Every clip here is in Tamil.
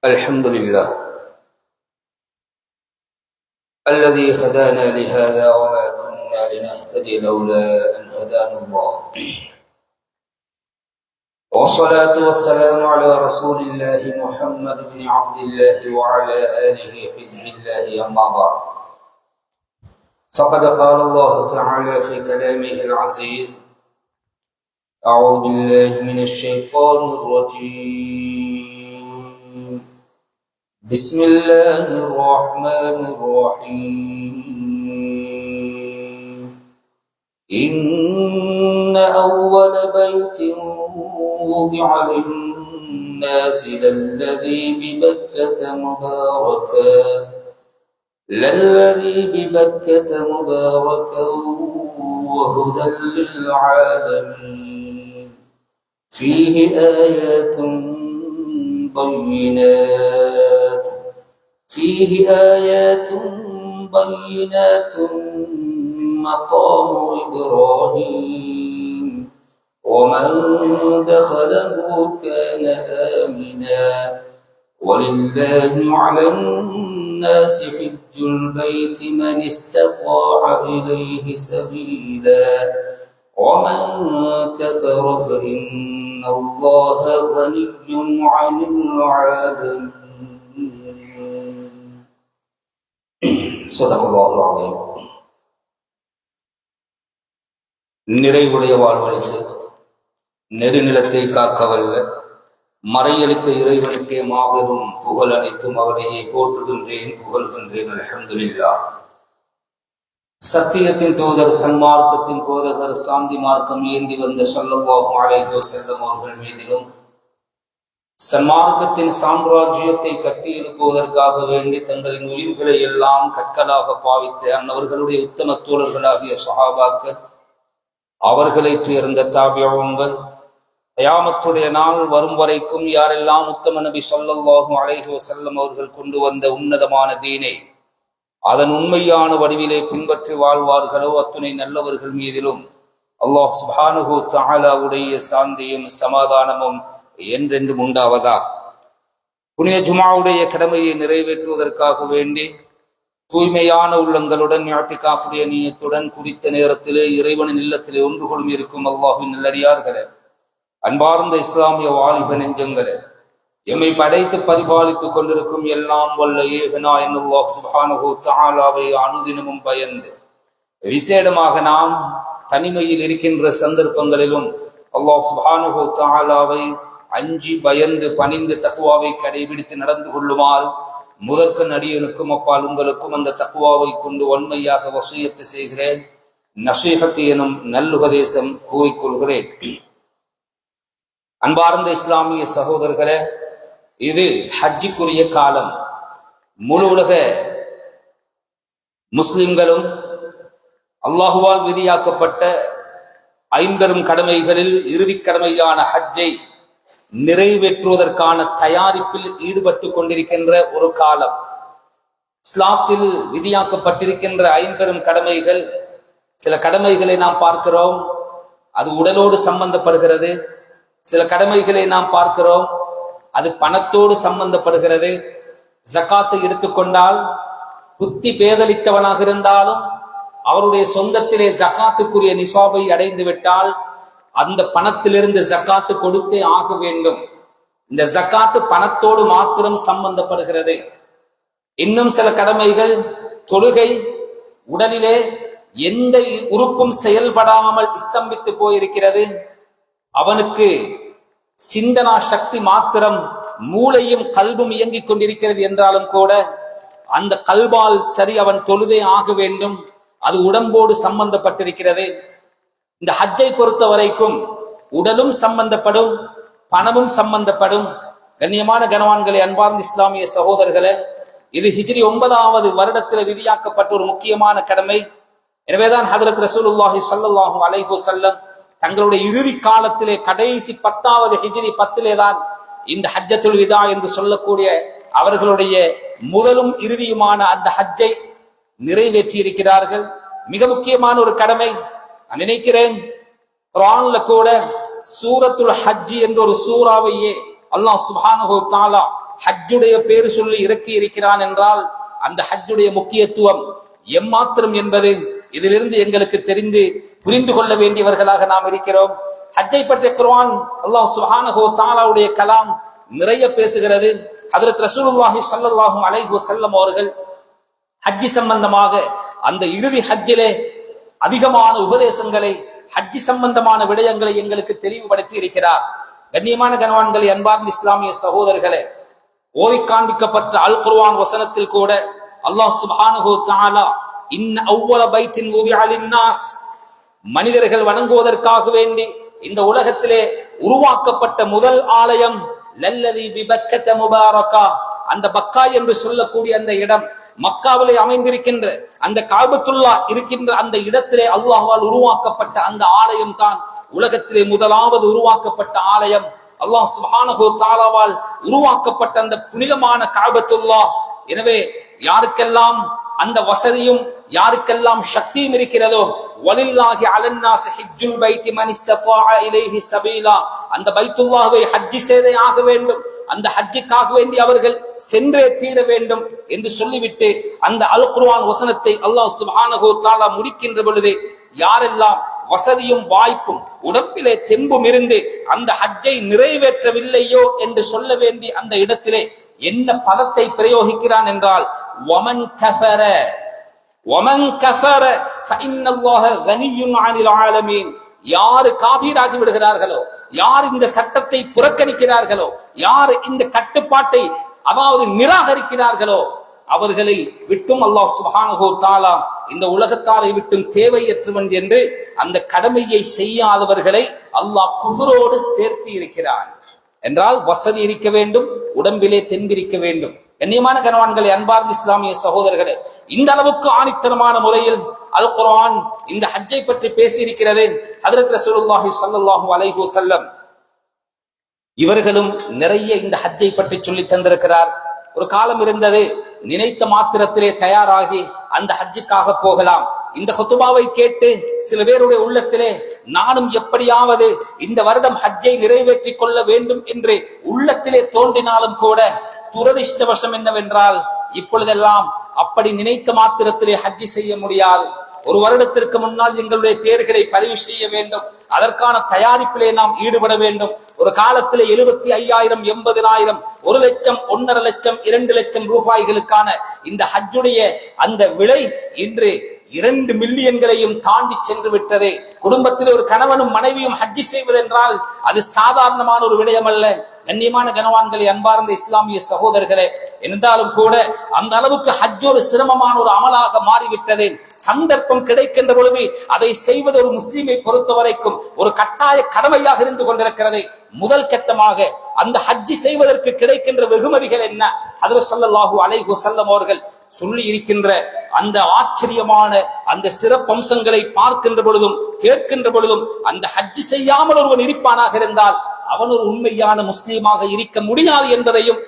الحمد لله الذي هدانا لهذا وما كنا لنهتدي لولا أن هدانا الله، والصلاة والسلام على رسول الله محمد بن عبد الله وعلى آله حزب الله. أما بعد، فقد قال الله تعالى في كلامه العزيز: أعوذ بالله من الشيطان الرجيم، بسم الله الرحمن الرحيم. إن أول بيت وضع للناس للذي ببكة مباركا وهدى للعالمين، فيه آيات بينات مقام إبراهيم، ومن دخله كان آمنا، ولله على الناس حج البيت من استطاع إليه سبيلا، ومن كفر فإن الله غني عن العالمين. صدق الله العظيم. நிறைவுடைய வாழ்வழித்து நெருநிலத்தை காக்கவல்ல மறையளித்த இறைவனுக்கே மாபெரும் புகழ் அனைத்தும் அவனையே போற்றுகின்றேன், புகழ்கின்றேன். அல்ஹம்துலில்லாஹ். சத்தியத்தின் தூதர், சன்மார்க்கத்தின் போதகர், சாந்தி மார்க்கம் ஏந்தி வந்த ஸல்லல்லாஹு அலைஹி வஸல்லம் அவர்கள் மீதிலும், சன்மார்க்கத்தின் சாம்ராஜ்யத்தை கட்டி எழுப்புவதற்காக வேண்டி தங்களின் உயிர்களை எல்லாம் கற்களாக பாவித்த அன்னவர்களுடைய உத்தம தோழர்களாகிய ஸஹாபாக்கள், அவர்களை சேர்ந்த தாபிஊன்கள், கியாமத்துடைய நாள் வரும் வரைக்கும் யாரெல்லாம் உத்தம நபி ஸல்லல்லாஹு அலைஹி வஸல்லம் அவர்கள் கொண்டு வந்த உன்னதமான தீனை அதன் உண்மையான வடிவிலே பின்பற்றி வாழ்வார்களோ அத்துணை நல்லவர்கள் மீதிலும் அல்லாஹ் சுப்ஹானஹு தஆலாவுடைய சாந்தியும் சமாதானமும் என்றென்றும் உண்டாவதா. புனித ஜுமாவுடைய கடமையை நிறைவேற்றுவதற்காக வேண்டி தூய்மையான உள்ளங்களுடன் இஅ்திகாஃபுடைய நியத்துடன் குறித்த நேரத்திலே இறைவனின் இல்லத்திலே ஒன்று கொள்ளும் இருக்கும் அல்லாஹ்வின் நல்லடியார்களே, அன்பார்ந்த இஸ்லாமிய வாலிப நெஞ்சங்களே, எம்மை படைத்து பரிபாலித்துக் கொண்டிருக்கும் எல்லாம் வல்ல ஏகநாயன் அல்லாஹ் சுப்ஹானஹு தஆலாவை அனுதினமும் பயந்து, விசேடமாக நாம் தனிமையில் இருக்கின்ற சந்தர்ப்பங்களிலும் அல்லாஹ் சுப்ஹானஹு தஆலாவை அஞ்சி பயந்து பணிந்து தக்வாவை கடைபிடித்து நடந்து கொள்ளுமாறு முதற்கண் அடியனுக்கும் அப்பால் உங்களுக்கும் அந்த தக்வாவை கொண்டு வன்மையாக வசியத்து செய்கிறேன். நஸீஹத் எனும் நல்லுபதேசம் கூறிக்கொள்கிறேன். அன்பார்ந்த இஸ்லாமிய சகோதரர்களே, இது ஹஜ்ஜுக்குரிய காலம். முழு உலக முஸ்லிம்களும் அல்லாஹுவால் விதியாக்கப்பட்ட ஐம்பெரும் கடமைகளில் இறுதி கடமையான ஹஜ்ஜை நிறைவேற்றுவதற்கான தயாரிப்பில் ஈடுபட்டு கொண்டிருக்கின்ற ஒரு காலம். இஸ்லாத்தில் விதியாக்கப்பட்டிருக்கின்ற ஐம்பெரும் கடமைகள், சில கடமைகளை நாம் பார்க்கிறோம், அது உடலோடு சம்பந்தப்படுகிறது. சில கடமைகளை நாம் பார்க்கிறோம், அது பணத்தோடு சம்பந்தப்படுகிறது. ஜகாத்தை எடுத்துக்கொண்டால் புத்தி பேதலித்தவனாக இருந்தாலும் அவருடைய சொந்தத்திலே ஜகாத்துக்குரிய நிசாபை அடைந்து விட்டால் அந்த பணத்திலிருந்து ஜகாத்து கொடுத்தே ஆக வேண்டும். இந்த ஜகாத்து பணத்தோடு மாத்திரம் சம்பந்தப்படுகிறது. இன்னும் சில கடமைகள், தொழுகை, உடலிலே எந்த உறுப்பும் செயல்படாமல் ஸ்தம்பித்து போயிருக்கிறது. அவனுக்கு சிந்தனா சக்தி மாத்திரம், மூளையும் கல்பும் இயங்கிக் கொண்டிருக்கிறது என்றாலும் கூட அந்த கல்பால் சரி அவன் தொழுதே ஆக வேண்டும். அது உடம்போடு சம்பந்தப்பட்டிருக்கிறது. இந்த ஹஜ்ஜை பொறுத்த வரைக்கும் உடலும் சம்பந்தப்படும், பணமும் சம்பந்தப்படும். கண்ணியமான கனவான்களே, அன்பார்ந்த இஸ்லாமிய சகோதரர்களே, இது ஹிஜ்ரி 9வது வருடத்தில் விதியாக்கப்பட்ட ஒரு முக்கியமான கடமை. எனவேதான் ஹஜ்ரத் ரசூலுல்லாஹி ஸல்லல்லாஹு அலைஹி வஸல்லம் தங்களுடைய இறுதி காலத்திலே கடைசி 10வது ஹிஜ்ரி 10 தான் இந்த ஹஜ்ஜத்துல் விதா என்று சொல்லக்கூடிய அவர்களுடைய முதலும் இறுதியுமான அந்த ஹஜ்ஜை நிறைவேற்றி இருக்கிறார்கள். மிக முக்கியமான ஒரு கடமை. நான் நினைக்கிறேன் குர்ஆன்ல கூட சூரத்துல் ஹஜ் என்ற ஒரு சூறாவையே அல்லாஹ் சுப்ஹானஹு வ தஆலா ஹஜ்ஜுடைய பேரு சொல்லி இறக்கி இருக்கிறான் என்றால் அந்த ஹஜ்ஜுடைய முக்கியத்துவம் எம்மாத்திரம் என்பது இதிலிருந்து எங்களுக்கு தெரிந்து புரிந்து கொள்ள வேண்டியவர்களாக நாம் இருக்கிறோம். ஹஜ்ஜை பற்றிய குர்ஆன் அல்லாஹ் சுப்ஹானஹு வ தஆலாவுடைய கலாம் நிறைய பேசுகிறது. ஹஜ்ரத் ரசூலுல்லாஹி ஸல்லல்லாஹு அலைஹி வஸல்லம் அவர்கள் ஹஜ்ஜி சம்பந்தமாக அந்த இறுதி ஹஜ்ஜிலே அதிகமான உபதேசங்களை, ஹஜ்ஜி சம்பந்தமான விடயங்களை எங்களுக்கு தெளிவுபடுத்தி இருக்கிறார். கண்ணியமான கனவான்களை, அன்பார்ந்த இஸ்லாமிய சகோதரர்களே, ஓதி காண்பிக்கப்பட்ட அல் குர்ஆன் வசனத்தில் கூட அல்லாஹ் சுப்ஹானஹு வ தஆலா இன்ன அவ்வல பைத்தின் ஊதிஅ லின்னாஸ், மனிதர்கள் வணங்குவதற்காக வேண்டி இந்த உலகத்திலே உருவாக்கப்பட்ட முதல் ஆலயம் லல்லதி பிபக்கத முபாரகா, அந்த பக்கா என்று சொல்லக்கூடிய அந்த இடம், மக்காவிலே அமைந்திருக்கின்ற அந்த காபத்துல்லா இருக்கின்ற அந்த இடத்திலே அல்லாஹ்வால் உருவாக்கப்பட்ட அந்த ஆலயம் தான் உலகத்திலே முதலாவது உருவாக்கப்பட்ட ஆலயம். அல்லாஹ் சுப்ஹானஹு வ தஆலாவால் உருவாக்கப்பட்ட அந்த புனிதமான காபத்துல்லா. எனவே யாருக்கெல்லாம் அந்த வசதியும் யாருக்கெல்லாம் சக்தியும் இருக்கிறதோ, வலில்லாஹி அலன்னாஸி ஹஜ்ஜுல் பைத்தி மன் இஸ்தஃபாஅ இலைஹி சபீலா, அந்த பைத்துல்லாஹ்வை ஹஜ் செய்தே ஆக வேண்டும், அந்த ஹஜ்ஜுக்காக வேண்டி அவர்கள் சென்றே தீர வேண்டும் என்று சொல்லிவிட்டு அந்த அல் குர்ஆன் வசனத்தை அல்லாஹ் சுப்ஹானஹு வ தஆலா முடிக்கின்ற பொழுது, யாரெல்லாம் வசதியும் வாய்ப்பும் உடம்பிலே தெம்பும் இருந்து அந்த ஹஜ்ஜை நிறைவேற்றவில்லையோ என்று சொல்ல வேண்டி அந்த இடத்திலே என்ன பதத்தை பிரயோகிக்கிறான் என்றால், வமன் கஃபர வமன் கஃபர ஃபஇன்னல்லாஹ கனிய்யுன் அனில் ஆலமீன், யாரு காபீராகி விடுகிறார்களோ, யார் இந்த சட்டத்தை புறக்கணிக்கிறார்களோ, யார் இந்த கட்டுப்பாட்டை அதாவது நிராகரிக்கிறார்களோ, அவர்களை விட்டும் அல்லாஹ் சுப்ஹானஹு வ தஆலா இந்த உலகத்தாரை விட்டும் தேவையற்றவன் என்று அந்த கடமையை செய்யாதவர்களை அல்லாஹ் குஃப்ரோடு சேர்த்து இருக்கிறான். என்றால் வசதி இருக்க வேண்டும், உடம்பிலே தெம்பிருக்க வேண்டும். கண்ணியமான கனவான்களே, அன்பார்ந்த இஸ்லாமிய சகோதரர்களே, இந்த அளவுக்கு ஆணித்தரமான முறையில் அல் குர்ஆன் இந்த ஹஜ்ஜை பற்றி பேசியிருக்கிறது. ஹஜ்ரத் ரசூலுல்லாஹி ஸல்லல்லாஹு அலைஹி வஸல்லம் இவர்களும் நிறைய இந்த ஹஜ்ஜை பற்றி சொல்லி தந்திருக்கிறார். ஒரு காலம் இருந்தது, நினைத்த மாத்திரத்திலே தயாராகி அந்த ஹஜ்ஜுக்காக போகலாம். இந்த ஹுதுபாவை கேட்டு சில பேருடைய உள்ளத்திலே நானும் எப்படியாவது இந்த வருடம் ஹஜ்ஜை நிறைவேற்றிக் கொள்ள வேண்டும் என்று உள்ளத்திலே தோன்றினாலும் கூட, துரதிஷ்டவசம் என்னவென்றால் இப்பொழுதெல்லாம் அப்படி நினைத்த மாத்திரத்திலே ஹஜ்ஜி செய்ய முடியாது. ஒரு வருடத்திற்கு முன்னால் எங்களுடைய பெயர்களை பதிவு செய்ய வேண்டும், அதற்கான தயாரிப்பிலே நாம் ஈடுபட வேண்டும். ஒரு காலத்திலே 75,000, 80,000, 1 லட்சம், 1.5 லட்சம், 2 லட்சம் ரூபாய்களுக்கான இந்த ஹஜ்ஜுடைய அந்த விலை இன்று 2 மில்லியன்களையும் தாண்டி சென்று விட்டது. குடும்பத்தில் ஒரு கணவனும் மனைவியும் ஹஜ்ஜி செய்வதென்றால் அது சாதாரணமான ஒரு விடயம் அல்ல. கண்ணியமான கனவான்களே, அன்பார்ந்த இஸ்லாமிய சகோதரர்களே, இருந்தாலும் கூட அந்த அளவுக்கு ஹஜ் ஒரு சிரமமான ஒரு அமலாக மாறிவிட்டது. சந்தர்ப்பம் கிடைக்கின்ற பொழுது அதை செய்வது ஒரு முஸ்லிமை பொறுத்த வரைக்கும் ஒரு கட்டாய கடமையாக இருந்து கொண்டிருக்கிறது. முதல் கட்டமாக அந்த ஹஜ்ஜி செய்வதற்கு கிடைக்கின்ற வெகுமதிகள் என்ன? ஹஜ்ரத் ஸல்லல்லாஹு அலைஹி வஸல்லம் அவர்கள் சொல்லி இருக்கின்ற அந்த ஆச்சரியமான அந்த சிறப்பம்சங்களை பார்க்கின்ற பொழுதும் கேட்கின்ற பொழுதும், அந்த ஹஜ்ஜி செய்யாமல் ஒருவன் இருப்பானாக இருந்தால் அவன் ஒரு உண்மையான முஸ்லீமாக இருக்க முடியாது என்பதையும்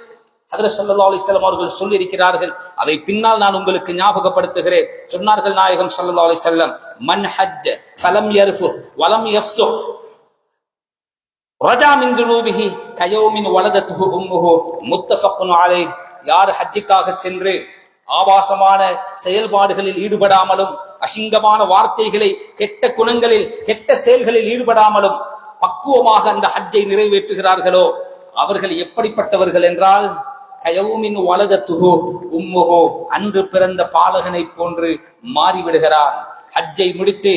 ஹஜ்ரத் ஸல்லல்லாஹு அலைஹி வஸல்லம் அவர்கள் சொல்லி இருக்கிறார்கள். அதை பின்னால் நான் உங்களுக்கு ஞாபகப்படுத்துகிறேன். சொன்னார்கள் நாயகம் ஸல்லல்லாஹு அலைஹி வஸல்லம், மன் ஹஜ்ஜ ஃபலம் யர்ஃபுத் வலம் யஃப்ஸுஹ் ரஜா மின் துனூபிஹி கயௌமின் வலதத்துஹு உம்முஹு முத்தஃபக்குன் அலைஹ். யார் ஹஜ்ஜுக்காக சென்று ஆபாசமான செயல்பாடுகளில் ஈடுபடாமலும், அசிங்கமான வார்த்தைகளை, கெட்ட குணங்களில், கெட்ட செயல்களில் ஈடுபடாமலும் பக்குவமாக அந்த ஹஜ்ஜை நிறைவேற்றுகிறார்களோ, அவர்கள் எப்படிப்பட்டவர்கள் என்றால், கயவுமின் வலதத்துஹு உம்முஹு, அன்று பிறந்த பாலகனை போன்று மாறிவிடுகிறான். ஹஜ்ஜை முடித்து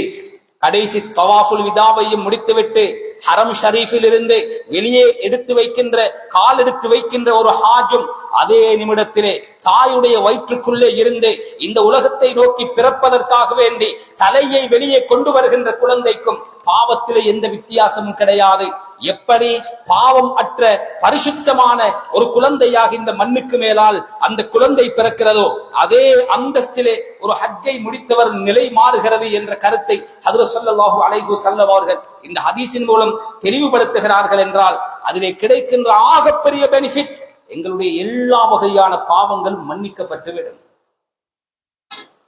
கடைசி தவாஃபுல் விதாவையும் முடித்துவிட்டு ஹரம் ஷரீஃபில் இருந்து வெளியே எடுத்து வைக்கின்ற, கால் எடுத்து வைக்கின்ற ஒரு ஹாஜும் அதே நிமிடத்திலே தாயுடைய வயிற்றுக்குள்ளே இருந்து இந்த உலகத்தை நோக்கி பிறப்பதற்காக வேண்டி தலையை வெளியே கொண்டு வருகின்ற குழந்தைக்கும் பாவத்திலே எந்த வித்தியாசமும் கிடையாது. எப்படி பாவம் அற்ற பரிசுத்தமான ஒரு குழந்தையாக இந்த மண்ணுக்கு மேலால் அந்த குழந்தை பிறக்கிறதோ, அதே அந்தஸ்திலே ஒரு ஹஜ்ஜை முடித்தவர் நிலை மாறுகிறது என்ற கருத்தை ஹஜ்ரத் ஸல்லல்லாஹு அலைஹி வஸல்லம் அவர்கள் இந்த ஹதீஸின் மூலம் தெளிவுபடுத்துகிறார்கள். என்றால் அதிலே கிடைக்கின்ற ஆகப்பெரிய பெனிஃபிட், எங்களுடைய எல்லா வகையான பாவங்கள் மன்னிக்கப்பட்டுவிடும்.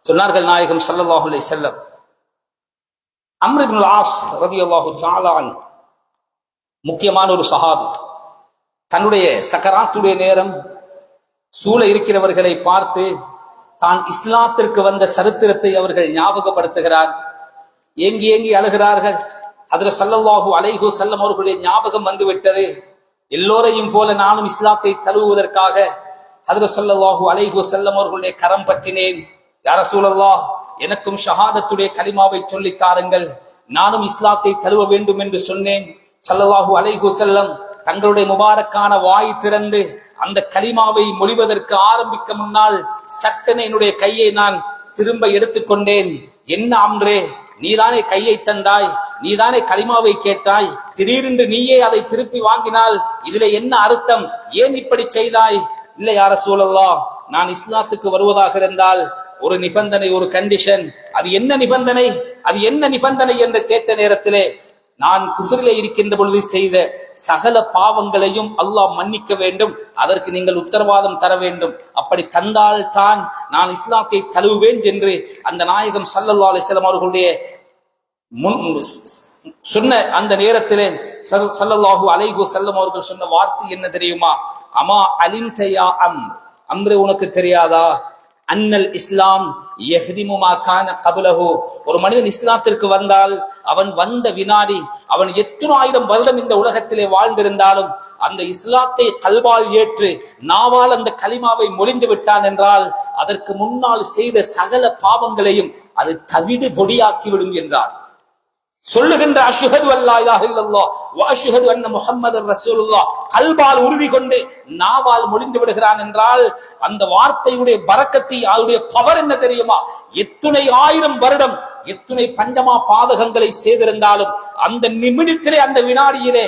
சொன்னார்கள் நாயகம் ஸல்லல்லாஹு அலைஹி வஸல்லம், அம்ர் இப்னுல் ஆஸ் ரலியல்லாஹு தஆலா முக்கியமான ஒரு சஹாபி, தன்னுடைய சக்கராத்துடைய நேரம் சூழ இருக்கிறவர்களை பார்த்து தான் இஸ்லாத்திற்கு வந்த சரித்திரத்தை அவர்கள் ஞாபகப்படுத்துகிறார். ஏங்கி ஏங்கி அழுகிறார்கள். ஹஜ்ரத் ஸல்லல்லாஹு அலைஹி வஸல்லம் அவர்களுடைய ஞாபகம் வந்துவிட்டது. எல்லோரையும் போல நானும் இஸ்லாத்தை தழுவுவதற்காக ஹஜ்ரத் ஸல்லல்லாஹு அலைஹி வஸல்லம் அவர்களுடைய கரம் பற்றினேன். யா ரசூலல்லாஹ், எனக்கும் ஷஹாதத்துடைய கலிமாவை சொல்லித் தாருங்கள், நானும் இஸ்லாத்தை தழுவ வேண்டும் என்று சொன்னேன். ஸல்லல்லாஹு அலைஹி வஸல்லம் தங்களுடைய முபாரக்கான வாய் திறந்து அந்த கலிமாவை மொழிவதற்கு ஆரம்பிக்க முன்னால் சட்டென என்னுடைய கையை நான் திரும்ப எடுத்துக்கொண்டேன். என்ன அம்ரே, நீதானே கையை தந்தாய், நீதானே கலிமாவை கேட்டாய், திடீரென்று நீயே அதை திருப்பி வாங்கினால் இதுல என்ன அர்த்தம், ஏன் இப்படி செய்தாய்? இல்லை யா ரசூலல்லாஹ், நான் இஸ்லாத்துக்கு வருவதாக இருந்தால் ஒரு நிபந்தனை, ஒரு கண்டிஷன். அது என்ன நிபந்தனை, அது என்ன நிபந்தனை என்று கேட்ட நேரத்திலே, நான் குஃப்ரிலே இருக்கின்ற பொழுது செய்த சகல பாவங்களையும் அல்லாஹ் மன்னிக்க வேண்டும், அதற்கு நீங்கள் உத்தரவாதம் தர வேண்டும், அப்படி தந்தால் தான் நான் இஸ்லாத்தை தழுவுவேன் என்று அந்த நாயகம் ஸல்லல்லாஹு அலைஹி வஸல்லம் அவர்களுடைய சொன்ன அந்த நேரத்திலே ஸல்லல்லாஹு அலைஹி வஸல்லம் அவர்கள் சொன்ன வார்த்தை என்ன தெரியுமா? அமா அலிம்த யா அம்ரே, உனக்கு தெரியாதா? அன்னல் இஸ்லாம் யஹ்திமு மா கான கப்லஹு. ஒரு மனிதன் இஸ்லாத்திற்கு வந்தால் அவன் வந்த வினாடி, அவன் எத்தனை ஆயிரம் வருடம் இந்த உலகத்திலே வாழ்ந்திருந்தாலும் அந்த இஸ்லாத்தை கல்வால் ஏற்று நாவால் அந்த கலிமாவை மொழிந்து விட்டான் என்றால் அதற்கு முன்னால் செய்த சகல பாவங்களையும் அது தவிடு பொடியாக்கிவிடும் என்றார். சொல்லுகின்ற அஷ்ஹது அல்லா இலாஹ இல்லல்லாஹ் வ அஷ்ஹது அன்ன முஹம்மதர் ரசூலுல்லாஹ் கல்பால் உறுதி கொண்டு நாவால் மொழிந்து விடுகிறான் என்றால் அந்த வார்த்தையுடைய பரக்கத்தை, அதனுடைய பவர் என்ன தெரியுமா? எத்துணை ஆயிரம் வருடம், எத்துணை பஞ்சமா பாதகங்களை செய்திருந்தாலும் அந்த நிமிடத்திலே, அந்த வினாடியிலே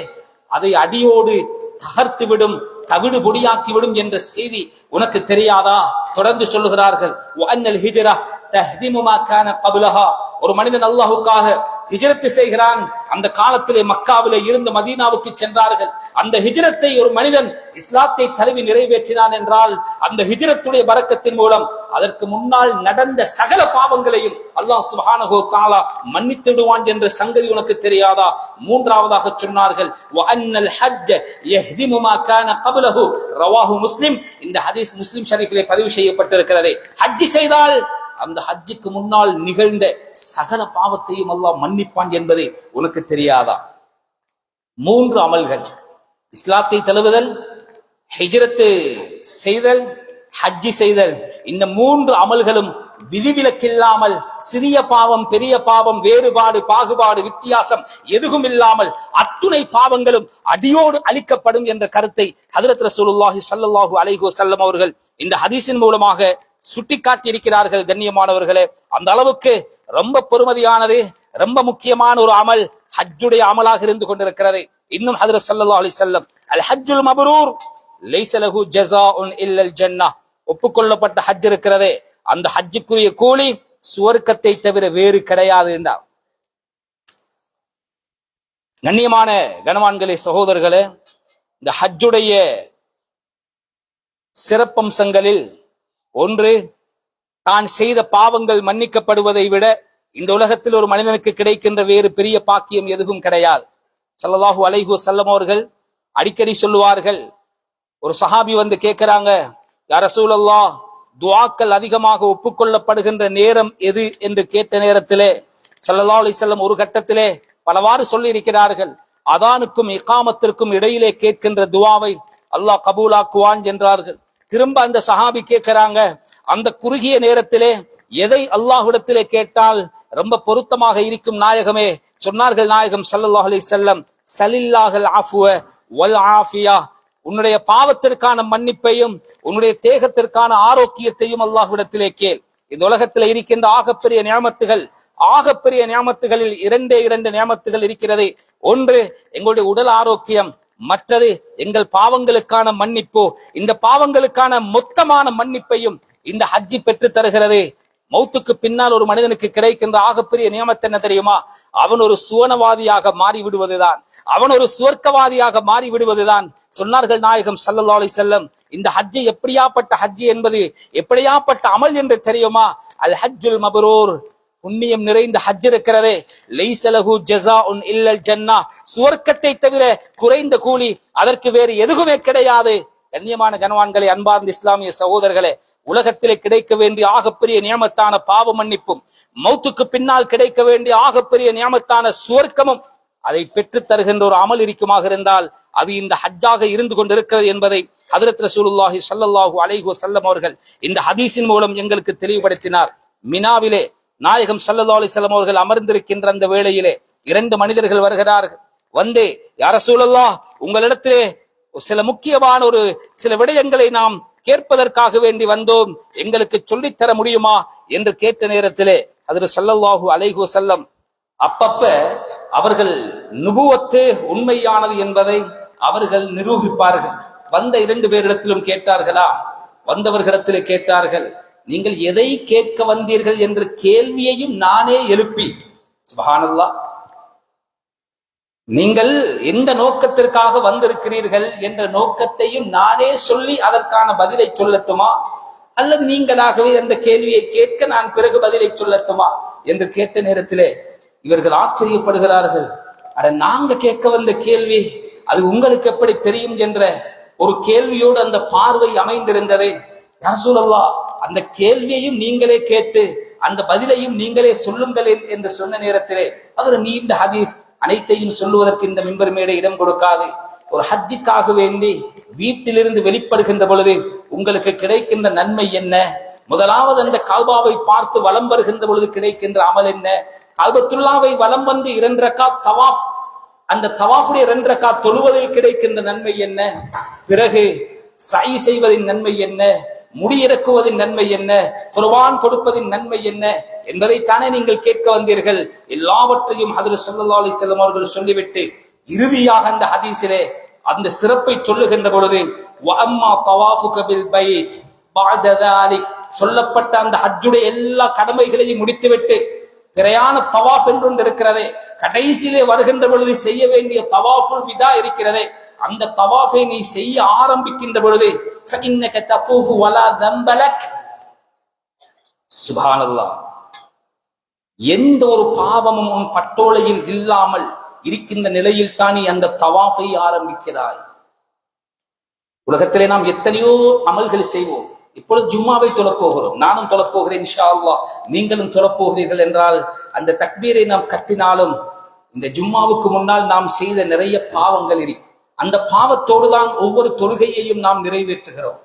அதை அடியோடு தகர்த்து விடும், தவிடு பொடியாக்கிவிடும் என்ற செய்தி உனக்கு தெரியாதா? தொடர்ந்து சொல்லுகிறார்கள், வ அன்னல் ஹிஜ்ரா தஹ்திமு மா கான கப்லஹா. ஒரு மனிதன் அல்லாஹ்வுக்காக ஹிஜ்ரத் செய்கிறான். அந்த காலத்திலே மக்காவிலே இருந்து மதீனாவுக்கு சென்றார்கள். அந்த ஹிஜ்ரத்தை ஒரு மனிதன் இஸ்லாத்தை தழுவி நிறைவேற்றினான் என்றால் அந்த ஹிஜ்ரத்துடைய பரக்கத்தின் மூலம் அதற்கு முன்னால் நடந்த சகல பாவங்களையும் அல்லாஹ் சுப்ஹானஹு வ தஆலா மன்னித்திடுவான் என்ற சங்கதி உனக்கு தெரியாதா? மூன்றாவதாக சொன்னார்கள், வ அன்னல் ஹஜ்ஜ யஹ்திமு மா கான கப்லஹு ரவாஹு முஸ்லிம். இந்த ஹதீஸ் முஸ்லிம் ஷரீஃபிலே பதிவு செய்யப்பட்டிருக்கிறது. ஹஜ் செய்தால் அந்த ஹஜ்ஜுக்கு முன்னால் நிகழ்ந்த சகல பாவத்தையும் அல்லாஹ் மன்னிப்பான் என்பது உனக்கு தெரியாதா? மூன்று அமல்கள், இஸ்லாத்தை தழுவுதல், ஹிஜ்ரத்து செய்தல், ஹஜ்ஜி செய்தல். இந்த மூன்று அமல்களும் விதிவிலக்கில்லாமல், சிறிய பாவம் பெரிய பாவம் வேறுபாடு பாகுபாடு வித்தியாசம் எதுவும் இல்லாமல் அத்துணை பாவங்களும் அடியோடு அழிக்கப்படும் என்ற கருத்தை ஹஜ்ரத் ரசூலுல்லாஹி ஸல்லல்லாஹு அலைஹி வஸல்லம் அவர்கள் இந்த ஹதீஸின் மூலமாக சுட்டிக்காட்டி இருக்கிறார்கள். கண்ணியமானவர்களே, அந்த அளவுக்கு ரொம்ப பெருமதியானது, ரொம்ப முக்கியமான ஒரு அமல் ஹஜ்ஜுடைய அமலாக இருந்து கொண்டிருக்கிறது. இன்னும் ஹஜ்ரத் ஸல்லல்லாஹு அலைஹி வஸல்லம், அல் ஹஜ்ஜுல் மப்ரூர் லைஸ லஹு ஜஸாஉன் இல்லல் ஜன்னah, ஒப்புக்கொள்ளப்பட்ட ஹஜ் இருக்கிறதே அந்த ஹஜ்ஜுக்குரிய கூலி சுவர்க்கத்தை தவிர வேறு கிடையாது என்றார். கண்ணியமான கனவான்களே, சகோதரர்களே, இந்த ஹஜ்ஜுடைய சிறப்பம்சங்களில் ஒன்று, தான் செய்த பாவங்கள் மன்னிக்கப்படுவதை விட இந்த உலகத்தில் ஒரு மனிதனுக்கு கிடைக்கின்ற வேறு பெரிய பாக்கியம் எதுவும் கிடையாது. ஸல்லல்லாஹு அலைஹி வஸல்லம் அவர்கள் அடிக்கடி சொல்லுவார்கள். ஒரு சஹாபி வந்து கேட்கிறாங்க, யா ரசூலல்லாஹ், துஆக்கள் அதிகமாக ஒப்புக்கொள்ளப்படுகின்ற நேரம் எது என்று கேட்ட நேரத்திலே ஸல்லல்லாஹு அலைஹி வஸல்லம் ஒரு கட்டத்திலே பலவாறு சொல்லி இருக்கிறார்கள். அதானுக்கும் இகாமத்திற்கும் இடையிலே கேட்கின்ற துஆவை அல்லாஹ் கபூலாக்குவான் என்றார்கள். திரும்ப அந்த சஹாபி கேட்கிறாங்க, அந்த குறுகிய நேரத்திலே எதை அல்லாஹ்விடத்திலே கேட்டால் ரொம்ப பொருத்தமாக இருக்கும் நாயகமே? சொன்னார்கள் நாயகம் ஸல்லல்லாஹு அலைஹி வஸல்லம், சலில்லாஹல் அஃப்வ வல் ஆஃபியா, உன்னுடைய பாவத்திற்கான மன்னிப்பையும் உன்னுடைய தேகத்திற்கான ஆரோக்கியத்தையும் அல்லாஹ்விடத்திலே கேள். இந்த உலகத்தில் இருக்கின்ற ஆகப்பெரிய நியமத்துகள், ஆகப்பெரிய நியமத்துகளில் இரண்டு நியமத்துகள் இருக்கிறது. ஒன்று எங்களுடைய உடல் ஆரோக்கியம், மற்றது எங்கள் பாவங்களுக்கான மன்னிப்பு. இந்த பாவங்களுக்கான மொத்தமான மன்னிப்பையும் இந்த ஹஜ்ஜி பெற்று தருகிறது. மௌத்துக்கு பின்னால் ஒரு மனிதனுக்கு கிடைக்கின்ற ஆகப்பெரிய நியமத்து என்ன தெரியுமா? அவன் ஒரு சுவனவாதியாக மாறி விடுவதுதான், அவன் ஒரு சுவர்க்கவாதியாக மாறி விடுவதுதான். சொன்னார்கள் நாயகம் ஸல்லல்லாஹு அலைஹி வஸல்லம், இந்த ஹஜ்ஜி எப்படியாப்பட்ட ஹஜ்ஜி என்பது, எப்படியாப்பட்ட அமல் என்று தெரியுமா? அல் ஹஜ்ஜுல் மப்ரூர், புண்ணியம் நிறைந்த ஹஜ் இருக்கிறதே, லைஸ லஹு ஜஸாஉன் இல்லல் ஜன்னah, சுவர்க்கத்தை தவிர குறைந்த கூலி அதற்கு வேறு எதுவுமே கிடையாது கண்ணியமான கனவான்களே, அன்பார்ந்த இஸ்லாமிய சகோதரர்களே, உலகத்திலே கிடைக்க வேண்டிய ஆகப்பெரிய நியமத்தான பாவ மன்னிப்பும், மௌத்துக்கு பின்னால் கிடைக்க வேண்டிய ஆகப்பெரிய நியமத்தான சுவர்க்கமும் அதை பெற்றுத் தருகின்ற ஒரு அமல் இருக்குமாக இருந்தால் அது இந்த ஹஜ்ஜாக இருந்து கொண்டிருக்கிறது என்பதை ஹஜ்ரத் ரசூலுல்லாஹி ஸல்லல்லாஹு அலைஹி வஸல்லம் அவர்கள் இந்த ஹதீஸின் மூலம் எங்களுக்கு தெளிவுபடுத்தினார். மினாவிலே நாயகம் ஸல்லல்லாஹு அலைஹி வஸல்லம் அவர்கள் அமர்ந்திருக்கின்ற அந்த வேளையிலே 2 மனிதர்கள் வருகிறார்கள். வந்து, யா ரசூலல்லாஹ், உங்களிடத்திலே சில முக்கியமான சில விடயங்களை நாம் கேட்பதற்காக வேண்டி வந்தோம், எங்களுக்கு சொல்லித்தர முடியுமா என்று கேட்ட நேரத்திலே ஹஜ்ரத் ஸல்லல்லாஹு அலைஹி வஸல்லம் அப்பப்ப அவர்கள் நுபுவத்து உண்மையானது என்பதை அவர்கள் நிரூபிப்பார்கள். வந்த 2 பேரிடத்திலும் கேட்டார்களா? வந்தவர்களிடத்திலே கேட்டார்கள், நீங்கள் எதை கேட்க வந்தீர்கள் என்ற கேள்வியையும் நானே எழுப்பி, சுப்ஹானல்லாஹ், நீங்கள் எந்த நோக்கத்திற்காக வந்திருக்கிறீர்கள் என்ற நோக்கத்தையும் நானே சொல்லி அதற்கான பதிலை சொல்லட்டுமா, அல்லது நீங்களாகவே அந்த கேள்வியை கேட்க நான் பிறகு பதிலை சொல்லட்டுமா என்று கேட்ட நேரத்திலே இவர்கள் ஆச்சரியப்படுகிறார்கள். அட, நாங்க கேட்க வந்த கேள்வி அது உங்களுக்கு எப்படி தெரியும் என்ற ஒரு கேள்வியோடு அந்த பார்வை அமைந்திருந்ததே. யா ரசூலல்லாஹ், அந்த கேள்வியையும் நீங்களே கேட்டு அந்த பதிலையும் நீங்களே சொல்லுங்கள் என்று சொன்ன நேரத்திலே அது ஒரு நீண்ட ஹதீஸ், அனைத்தையும் சொல்லுவதற்கு இந்த மிம்பர் மேடை இடம் கொடுக்காது. ஒரு ஹஜ்ஜுக்காக வேண்டி வீட்டிலிருந்து வெளிப்படுகின்ற பொழுது உங்களுக்கு கிடைக்கின்ற நன்மை என்ன? முதலாவது அந்த கஅபாவை பார்த்து வலம் வருகின்ற பொழுது கிடைக்கின்ற அமல் என்ன? கஅபத்துல்லாவை வலம் வந்து 2 ரக்காத் தவாஃப், அந்த தவாஃபுடைய 2 ரக்காத் தொழுவதில் கிடைக்கின்ற நன்மை என்ன? பிறகு சை செய்வதின் நன்மை என்ன? முடியிறக்குவதின் நன்மை என்ன? குர்பான் கொடுப்பதின் நன்மை என்ன என்பதைத்தானே நீங்கள் கேட்க வந்தீர்கள். எல்லாவற்றையும் ஹஜ்ரத் ஸல்லல்லாஹு அலைஹி வஸல்லம் அவர்கள் சொல்லிவிட்டு இறுதியாக அந்த ஹதீஸிலே அந்த சிறப்பை சொல்லுகின்ற பொழுது வஅம்மா தவாஃபுக பில் பைத் பஅத ذلك, சொல்லப்பட்ட அந்த ஹஜ்ஜுடைய எல்லா கடமைகளையும் முடித்துவிட்டு பிரயாண தவாஃப் என்று ஒன்று இருக்கிறதே, கடைசியிலே வருகின்ற பொழுது செய்ய வேண்டிய தவாஃபுல் விதா இருக்கிறதே, அந்த தவாஃபை நீ செய்ய ஆரம்பிக்கின்ற பொழுது ஃபஇன்னக ததூஃபு வலா ذنب لك, சுப்ஹானல்லாஹ், எந்த ஒரு பாவமும் உன் பட்டோலையில் இல்லாமல் இருக்கின்ற நிலையில் தான் நீ அந்த தவாஃபை ஆரம்பிக்கிறாய். உலகத்திலே நாம் எத்தனையோ அமல்கள் செய்வோம். இப்பொழுது ஜும்மாவை தொழப்போகிறோம், நானும் தொழப்போகிறேன், இன்ஷா அல்லாஹ் நீங்களும் தொழப்போகிறீர்கள் என்றால் அந்த தக்பீரை நாம் கட்டினாலும் இந்த ஜும்மாவுக்கு முன்னால் நாம் செய்த நிறைய பாவங்கள் இருக்கு. அந்த பாவத்தோடு தான் ஒவ்வொரு தொழுகையையும் நாம் நிறைவேற்றுகிறோம்.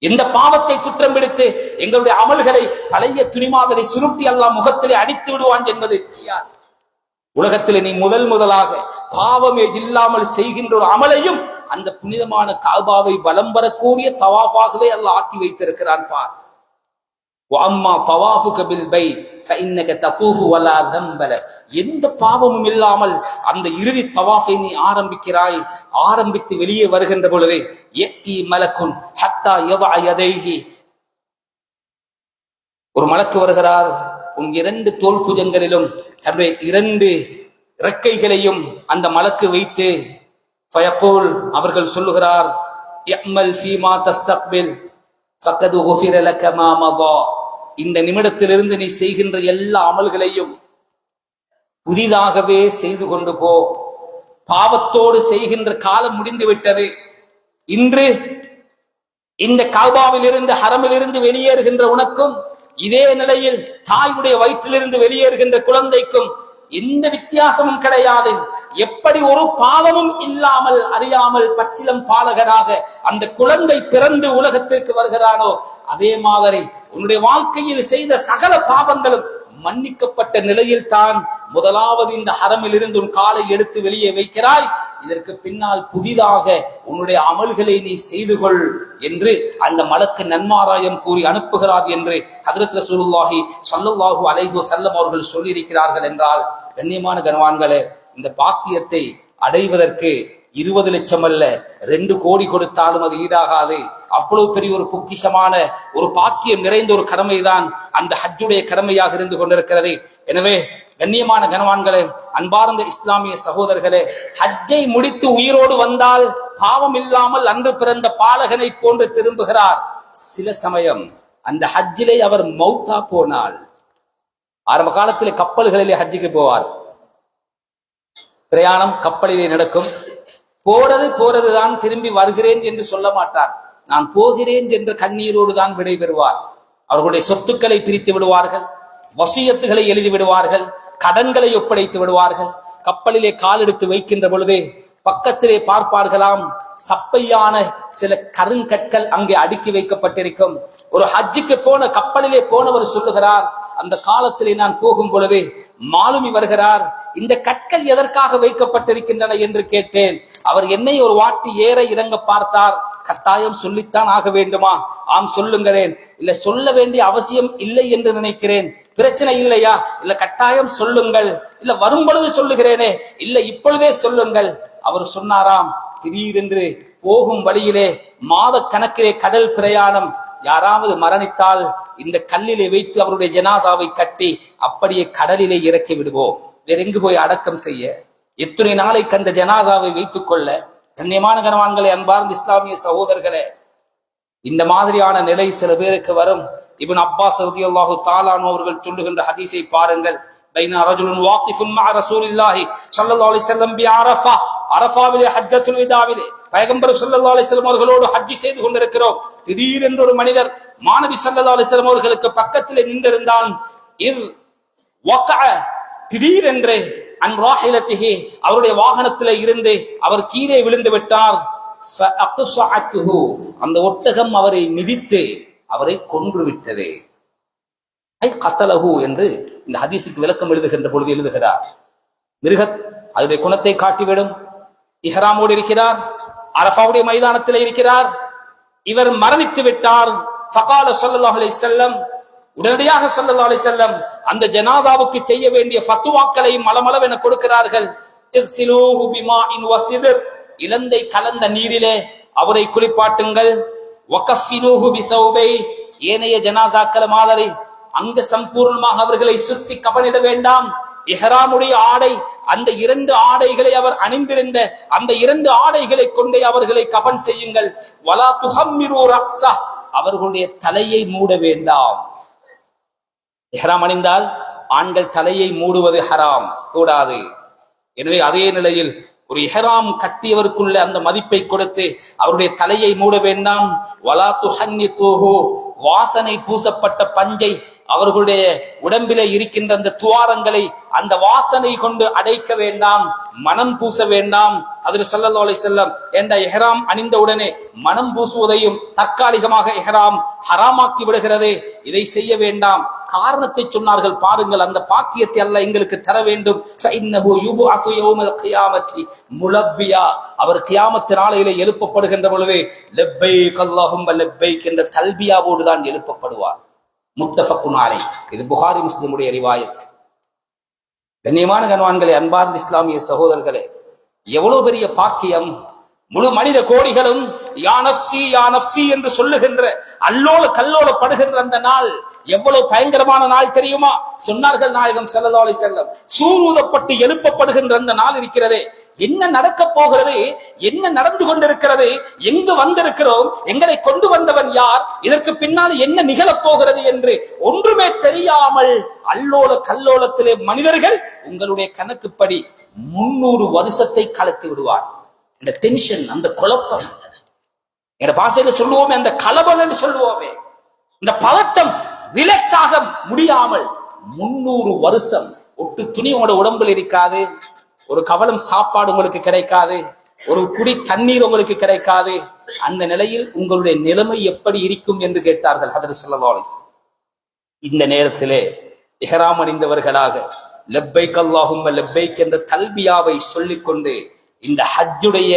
எந்த பாவத்தை குற்றம் பிடித்து எங்களுடைய அமல்களை பழைய துணிமாதலை சுருட்டி அல்லாஹ் முகத்திலே அடித்து விடுவான் என்பது தெரியாது. உலகத்திலே நீ முதலாக பாவமே இல்லாமல் செய்கின்ற ஒரு அமலையும் அந்த புனிதமான கஅபாவை வலம் வரக்கூடிய தவாஃபாகவே அல்லாஹ் ஆக்கி வைத்திருக்கிறான். பார், வஅம்மா தவாஃபுக பில் பைத் ஃபஇன்னக ததூஃபு வலா ذنب لك, எந்த பாவமும் இல்லாமல் அந்த இறுதி தவாஃபை நீ ஆரம்பிக்கிறாய். ஆரம்பித்து வெளியே வருகின்ற பொழுது யத்தி மலக்குன் ஹத்தா யதஅ யதைஹி, ஒரு மலக்கு வருகிறார், உன் 2 தோள் புஜங்களிலும் அந்த 2 இறக்கைகளையும் அந்த மலக்கு வைத்து ஃபயகூல், அவர்கள் சொல்லுகிறார், யஅமல் ஃபீமா தஸ்தக்பில் ஃபகத் குஃபிர லக மா மதா, இந்த நிமிடத்திலிருந்து நீ செய்கின்ற எல்லா அமல்களையும் புதிதாகவே செய்து கொண்டு போ. பாவத்தோடு செய்கின்ற காலம் முடிந்து விட்டது. இன்று இந்த கஅபாவில் இருந்து ஹரமில் இருந்து வெளியேறுகின்ற உனக்கும் இதே நிலையில் தாயுடைய வயிற்றிலிருந்து வெளியேறுகின்ற குழந்தைக்கும் எந்த வித்தியாசமும் கிடையாது. எப்படி ஒரு பாவமும் இல்லாமல் அறியாமல் பச்சிலம் பாலகனாக அந்த குழந்தை பிறந்து உலகத்திற்கு வருகிறானோ அதே மாதிரி உன்னுடைய வாழ்க்கையில் செய்த சகல பாவங்களும் மன்னிக்கப்பட்ட நிலையில் தான் முதலாவது இந்த ஹரமில் இருந்து உன் காலை எடுத்து வெளியே வைக்கிறாய். இதற்கு பின்னால் புதிதாக உன்னுடைய அமல்களை நீ செய்து கொள் என்று அந்த மலக்கு நன்மாராயம் கூறி அனுப்புகிறார் என்று ஹஜ்ரத் ரசூலுல்லாஹி ஸல்லல்லாஹு அலைஹி வஸல்லம் அவர்கள் சொல்லியிருக்கிறார்கள். என்றால் கண்ணியமான கனவான்களே, இந்த பாக்கியத்தை அடைவதற்கு 20 லட்சம் அல்ல 2 கோடி கொடுத்தாலும் அது ஈடாகாது. அவ்வளவு பெரிய ஒரு பொக்கிஷமான ஒரு பாக்கியம் நிறைந்த ஒரு கடமைதான் அந்த ஹஜ்ஜுடைய கடமையாக இருந்து கொண்டிருக்கிறது. எனவே கண்ணியமான கனவான்களே, அன்பார்ந்த இஸ்லாமிய சகோதரர்களே, ஹஜ்ஜை முடித்து உயிரோடு வந்தால் பாவம் இல்லாமல் அன்று பிறந்த பாலகனை போன்று திரும்புகிறார். சில சமயம் அந்த ஹஜ்ஜிலே அவர் மௌத்தா போனால், ஆரம்ப காலத்திலே கப்பல்களிலே ஹஜ்ஜுக்கு போவார். பிரயாணம் கப்பலிலே நடக்கும். போறதுதான், திரும்பி வருகிறேன் என்று சொல்ல மாட்டார். நான் போகிறேன் என்ற கண்ணீரோடு தான் விடைபெறுவார். அவர்களுடைய சொத்துக்களை பிரித்து விடுவார்கள், வசியத்துகளை எழுதி விடுவார்கள், கடன்களை ஒப்படைத்து விடுவார்கள். கப்பலிலே கால் எடுத்து வைக்கின்ற பொழுதே பக்கத்திலே பார்ப்பார்களாம், சப்பையான சில கருங்கற்கள் அங்கே அடுக்கி வைக்கப்பட்டிருக்கும். ஒரு ஹஜ்ஜுக்கு போன கப்பலிலே போனவர் சொல்லுகிறார், அந்த காலத்திலே நான் போகும் பொழுது மாலுமி வருகிறார், இந்த கற்கள் எதற்காக வைக்கப்பட்டிருக்கின்றன என்று கேட்டேன். அவர் என்னை ஒரு வாட்டி ஏற இறங்க பார்த்தார். கட்டாயம் சொல்லித்தான் ஆக வேண்டுமா? ஆம் சொல்லுங்களேன். இல்ல சொல்ல வேண்டிய அவசியம் இல்லை என்று நினைக்கிறேன். பிரச்சனை இல்லையா? இல்ல கட்டாயம் சொல்லுங்கள். இல்ல வரும் பொழுது சொல்லுகிறேனே, இல்ல இப்பொழுதே சொல்லுங்கள். அவர் சொன்னாராம், திடீரென்று போகும் வழியிலே மாத கணக்கிலே கடல் பிரயாணம், யாராவது மரணித்தால் இந்த கல்லிலே வைத்து அவருடைய ஜனாசாவை கட்டி அப்படியே கடலிலே இறக்கி விடுவோம். வேற எங்கு போய் அடக்கம் செய்ய? எத்தனை நாளைக்கு அந்த ஜனாசாவை வைத்துக் கொள்ள? கண்ணியமான கனவான்களே, அன்பார்ந்த இஸ்லாமிய சகோதரர்களே, இந்த மாதிரியான நிலை சில பேருக்கு வரும். இப்னு அப்பாஸ் ரலியல்லாஹு தஆலா அன்ஹு அவர்கள் சொல்லுகின்ற ஹதீஸை பாருங்கள். பைன ரஜுலுன் வாகிஃபுன் மஅ ரசூலில்லாஹி ஸல்லல்லாஹு அலைஹி வஸல்லம் பி அரஃபா, அரஃபாவிலே ஹஜ்ஜத்துல் விதாவிலே பைகம்பர் ஸல்லல்லாஹு அலைஹி வஸல்லம் அவர்களோடு ஹஜ் செய்து கொண்டிருக்கிறோம். திடீரென்று ஒரு மனிதர் மாநபி ஸல்லல்லாஹு அலைஹி வஸல்லம் அவர்களுக்கு பக்கத்திலே நின்றிருந்தான். இர் வகஅ, திடீரென்று அன் ராஹிலத்திஹி, அவருடைய வாகனத்திலே இருந்து அவர் கீழே விழுந்து விட்டார். ஃபஅக்ஸஅத்துஹு, அந்த ஒட்டகம் அவரை மிதித்து அவரை கொன்று விட்டது. ஐ கத்தலஹு என்று இந்த ஹதீஸுக்கு விளக்கம் எழுதுகின்ற பொழுது எழுதுகிறார். மிருகத் அதனுடைய குணத்தை காட்டிவிடும். இஹ்ராமோடு இருக்கிறார், அரஃபாவுடைய மைதானத்தில் இருக்கிறார், இவர் மரணித்து விட்டார். ஃபகால ஸல்லல்லாஹு அலைஹி வஸல்லம், உடனடியாக ஸல்லல்லாஹு அலைஹி வஸல்லம் அந்த ஜனாசாவுக்கு செய்ய வேண்டிய ஃபத்வாக்களை மலமளவென கொடுக்கிறார்கள். இக்ஸிலூஹு பிமாஇன் வஸித்ர், இலந்தை கலந்த நீரிலே அவரை குளிப்பாட்டுங்கள். வகஃபினூஹு பிஸௌபை, ஏனைய ஜனாசாக்கள் மாதிரி அங்க சம்பூர்ணமாக அவர்களை சுத்தி கபனிட வேண்டாம். இஹ்ராமுடைய ஆடை, அந்த 2 ஆடைகளை அவர் அணிந்திருந்த அந்த 2 ஆடைகளை கொண்டே அவர்களை கபன் செய்யுங்கள். வலா துஹம்மிரு ரக்ஸா, அவர்களுடைய தலையை மூட வேண்டாம். இஹ்ராம் அணிந்தால் ஆண்கள் தலையை மூடுவது ஹராம், கூடாது. எனவே அதே நிலையில் ஒரு இஹ்ராம் கட்டியவருக்குள்ள அந்த மதிப்பை கொடுத்து அவருடைய தலையை மூட வேண்டாம். வலா துஹன்னிதுஹு, வாசனை பூசப்பட்ட பஞ்சை, அவர்களுடைய உடம்பிலே இருக்கின்ற அந்த துவாரங்களை அந்த வாசனை கொண்டு அடைக்க வேண்டாம், மனம் பூச வேண்டாம். அதில் ஸல்லல்லாஹு அலைஹி வஸல்லம் என்ற இஹ்ராம் அணிந்த உடனே மனம் பூசுவதையும் தற்காலிகமாக இஹ்ராம் ஹராமாக்கி விடுகிறது. இதை செய்ய வேண்டாம். காரணத்தை சொன்னார்கள் பாருங்கள். அந்த பாக்கியத்தை அல்லாஹ் எங்களுக்கு தர வேண்டும். ஃபஇன்னஹு யுபஅஸு யௌமல் கியாமத்தி முலப்பியா, அவர் கியாமத் நாளையிலே எழுப்பப்படுகின்ற பொழுது லப்பைக் அல்லாஹும்ம லப்பைக் என்ற தல்பியாவோடு தான் எழுப்பப்படுவார். முத்தஃபக்குன் அலைஹ். இது புகாரி முஸ்லிமுடைய ரிவாயத். கண்ணியமான கண்வான்களே, அன்பார்ந்த இஸ்லாமிய சகோதரர்களே, எவ்வளவு பெரிய பாக்கியம்! முழு மனித கோடிகளும் யா நஃப்ஸி யா நஃப்ஸி என்று சொல்லுகின்ற அல்லோல கல்லோலப்படுகின்ற அந்த நாள் எவ்வளவு பயங்கரமான நாள் தெரியுமா? சொன்னார்கள் நாயகம் ஸல்லல்லாஹு அலைஹி வஸல்லம், சூரூதப்பட்டு எழுப்பப்படுகின்ற அந்த நாள் இருக்கிறதே, என்ன நடக்க போகிறது, என்ன நடந்து கொண்டிருக்கிறது, எங்கு வந்திருக்கிறோம், எங்களை கொண்டு வந்தவன் யார், இதற்கு பின்னால் என்ன நிகழப் போகிறது என்று ஒன்றுமே தெரியாமல் அல்லோல கல்லோலத்திலே மனிதர்கள் உங்களுடைய கணக்குப்படி 300 வருஷத்தை கலத்தி விடுவார். இந்த டென்ஷன், அந்த குழப்பம், எங்க பாசையில சொல்லுவோமே அந்த கலபல் என்று சொல்லுவோமே, இந்த பதட்டம் ரிலாக்ஸ் ஆக முடியாமல் 300 வருஷம் ஒட்டு துணி உங்களோட உடம்புல இருக்காது, ஒரு கவலம் சாப்பாடு உங்களுக்கு கிடைக்காது, ஒரு குடி தண்ணீர் உங்களுக்கு கிடைக்காது. அந்த நிலையில் உங்களுடைய நிலைமை எப்படி இருக்கும் என்று கேட்டார்கள் ஹதரத் ஸல்லல்லாஹு அலைஹி வஸல்லம். இந்த நேரத்திலே இஹ்ராம் அணிந்தவர்களாக லப்பைக் அல்லாஹும்ம லப்பைக் என்ற தல்பியாவை சொல்லிக்கொண்டு இந்த ஹஜ்ஜுடைய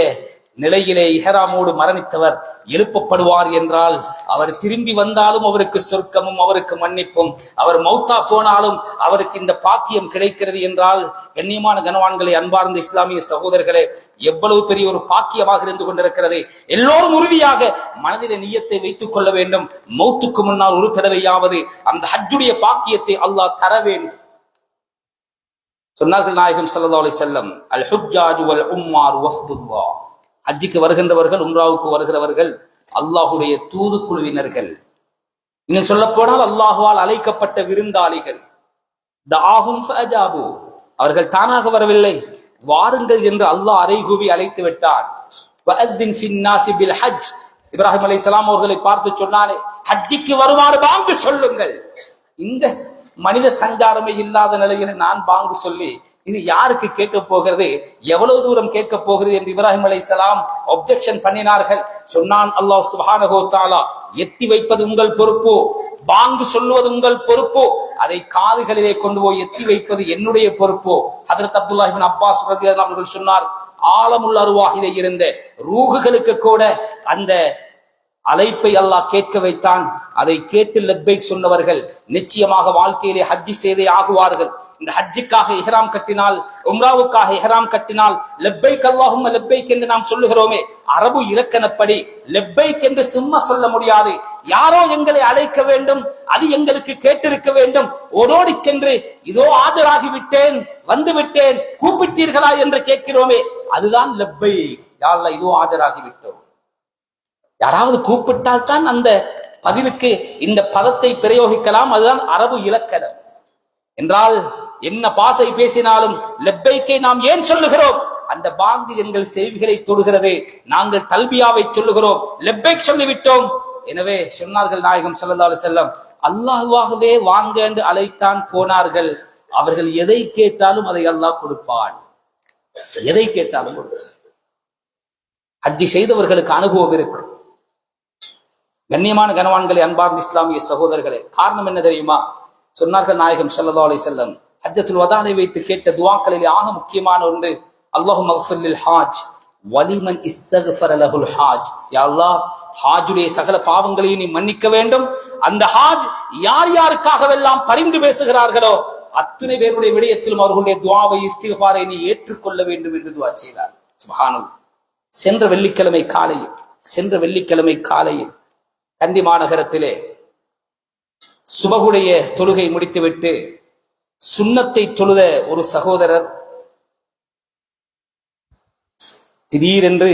நிலையிலே இஹ்ராமோடு மரணித்தவர் எழுப்பப்படுவார் என்றால், அவர் திரும்பி வந்தாலும் அவருக்கு சொர்க்கமும் அவருக்கு மன்னிப்பும், அவர் மௌத்தா போனாலும் அவருக்கு இந்த பாக்கியம் கிடைக்கிறது என்றால், கண்ணியமான கனவான்களே, அன்பார்ந்த இஸ்லாமிய சகோதரர்களே, எவ்வளவு பெரிய ஒரு பாக்கியமாக இருந்து கொண்டிருக்கிறது. எல்லோரும் உறுதியாக மனதிலே நியத்தை வைத்துக் கொள்ள வேண்டும். மௌத்துக்கு முன்னால் ஒரு தடவையாவது அந்த ஹஜ்ஜுடைய பாக்கியத்தை அல்லாஹ் தர வேண்டும். சொன்னார்கள் நாயகம் ஸல்லல்லாஹு அலைஹி வஸல்லம், அல் ஹுஜ்ஜாஜு வல் உம்மார் வஃதுல்லாஹ், ஹஜ்ஜுக்கு வருகின்றவர்கள், உம்ராவுக்கு வருகிறவர்கள் அல்லாஹுடைய தூதுக்குழுவினர்கள். இன்னும் சொல்ல போனால் அல்லாஹுவால் அழைக்கப்பட்ட விருந்தாளிகள். தஆஹும் ஃபஅஜாபு, அவர்கள் தானாக வரவில்லை. வாருங்கள் என்று அல்லாஹ் அறைகூவி அழைத்து விட்டான். வஅத்தின் ஃபின்னாஸி பில் ஹஜ், இப்ராஹிம் அலைஹிஸ்ஸலாம் அவர்களை பார்த்து சொன்னானே, ஹஜ்ஜிக்கு வருமாறு பாங்கு சொல்லுங்கள். இந்த மனித சஞ்சாரமே இல்லாத நிலையில நான் பாங்கு சொல்லி இது யாருக்கு கேட்க போகிறது, எவ்வளவு தூரம் கேட்க போகிறது என்று இப்ராஹிம் அலைஹிஸ்ஸலாம் அப்ஜெக்ஷன் பண்ணினார்கள். சொன்னான் அல்லாஹ் சுப்ஹானஹு வ தஆலா, எத்தி வைப்பது உங்கள் பொறுப்பு, பாங்கு சொல்லுவது உங்கள் பொறுப்பு, அதை காதுகளிலே கொண்டு போய் எத்தி வைப்பது என்னுடைய பொறுப்பு. ஹஜ்ரத் அப்துல்லாஹ் இப்னு அப்பாஸ் ரலியல்லாஹு அன்ஹு அவர்கள் சொன்னார், ஆலமுல் அர்வாஹிலே இருந்த ரூஹுகளுக்கு கூட அந்த அழைப்பை அல்லாஹ் கேட்க வைத்தான். அதை கேட்டு லப்பைக் சொன்னவர்கள் நிச்சயமாக வாழ்க்கையிலே ஹஜ்ஜி செய்தே ஆகுவார்கள். இந்த ஹஜ்ஜுக்காக இஹ்ராம் கட்டினால், உம்ராவுக்காக இஹ்ராம் கட்டினால் லப்பைக் அல்லாஹும்ம லப்பைக் என்று நாம் சொல்லுகிறோமே, அரபு இலக்கணப்படி லப்பைக் என்று சும்மா சொல்ல முடியாது. யாரோ எங்களை அழைக்க வேண்டும், அது எங்களுக்கு கேட்டிருக்க வேண்டும். ஓடோடி சென்று இதோ ஆஜராகி விட்டேன், வந்து விட்டேன், கூப்பிட்டீர்களா என்று கேட்கிறோமே, அதுதான் லப்பைக். யா அல்லாஹ் இதோ ஆஜராகி விட்டோம். யாராவது கூப்பிட்டால் தான் அந்த பதிலுக்கு இந்த பதத்தை பிரயோகிக்கலாம். அதுதான் அரபு இலக்கணம். என்றால் என்ன பாசை பேசினாலும் லப்பைக்கை நாம் ஏன் சொல்லுகிறோம்? அந்த பாங்கு எங்கள் செய்திகளை தொடுகிறது. நாங்கள் தல்பியாவை சொல்லுகிறோம், லப்பைக் சொல்லிவிட்டோம். எனவே சொன்னார்கள் நாயகம் ஸல்லல்லாஹு அலைஹி வஸல்லம், அல்லாஹ்வாகவே வாங்க என்று அழைத்தான் போனார்கள். அவர்கள் எதை கேட்டாலும் அதை அல்லாஹ் கொடுப்பான். எதை கேட்டாலும் கொடுப்பான். ஹஜ்ஜி செய்தவர்களுக்கு அனுபவம் இருக்கு. கண்ணியமான கனவான்களே, அன்பார்ந்த இஸ்லாமிய சகோதரர்களே, காரணம் என்ன தெரியுமா? சொன்னார்கள் நாயகம் ஸல்லல்லாஹு அலைஹி வஸல்லம், ஹஜ்ஜத்துல் வதானை வைத்து கேட்ட துஆக்களிலே ஆக முக்கியமான ஒன்று, அல்லாஹும்ம அக்ஃபிர் லில் ஹாஜ் வலிமன் இஸ்தக்ஃபர லஹுல் ஹாஜ். யா அல்லாஹ், ஹாஜுடைய சகல பாவங்களையும் நீ மன்னிக்க வேண்டும். அந்த ஹாஜ் யார் யாருக்காகவெல்லாம் பரிந்து பேசுகிறார்களோ அத்தனை பேருடைய விடயத்திலும் அவர்களுடைய துஆவை இஸ்திக்ஃபாரை நீ ஏற்றுக்கொள்ள வேண்டும் என்று துஆ செய்தார். சுப்ஹானல்லாஹ். சென்ற வெள்ளிக்கிழமை காலையில் கண்டி மாநகரத்திலே சுபகுடைய தொழுகை முடித்துவிட்டு சுன்னத்தை தொழுத ஒரு சகோதரர் திடீரென்று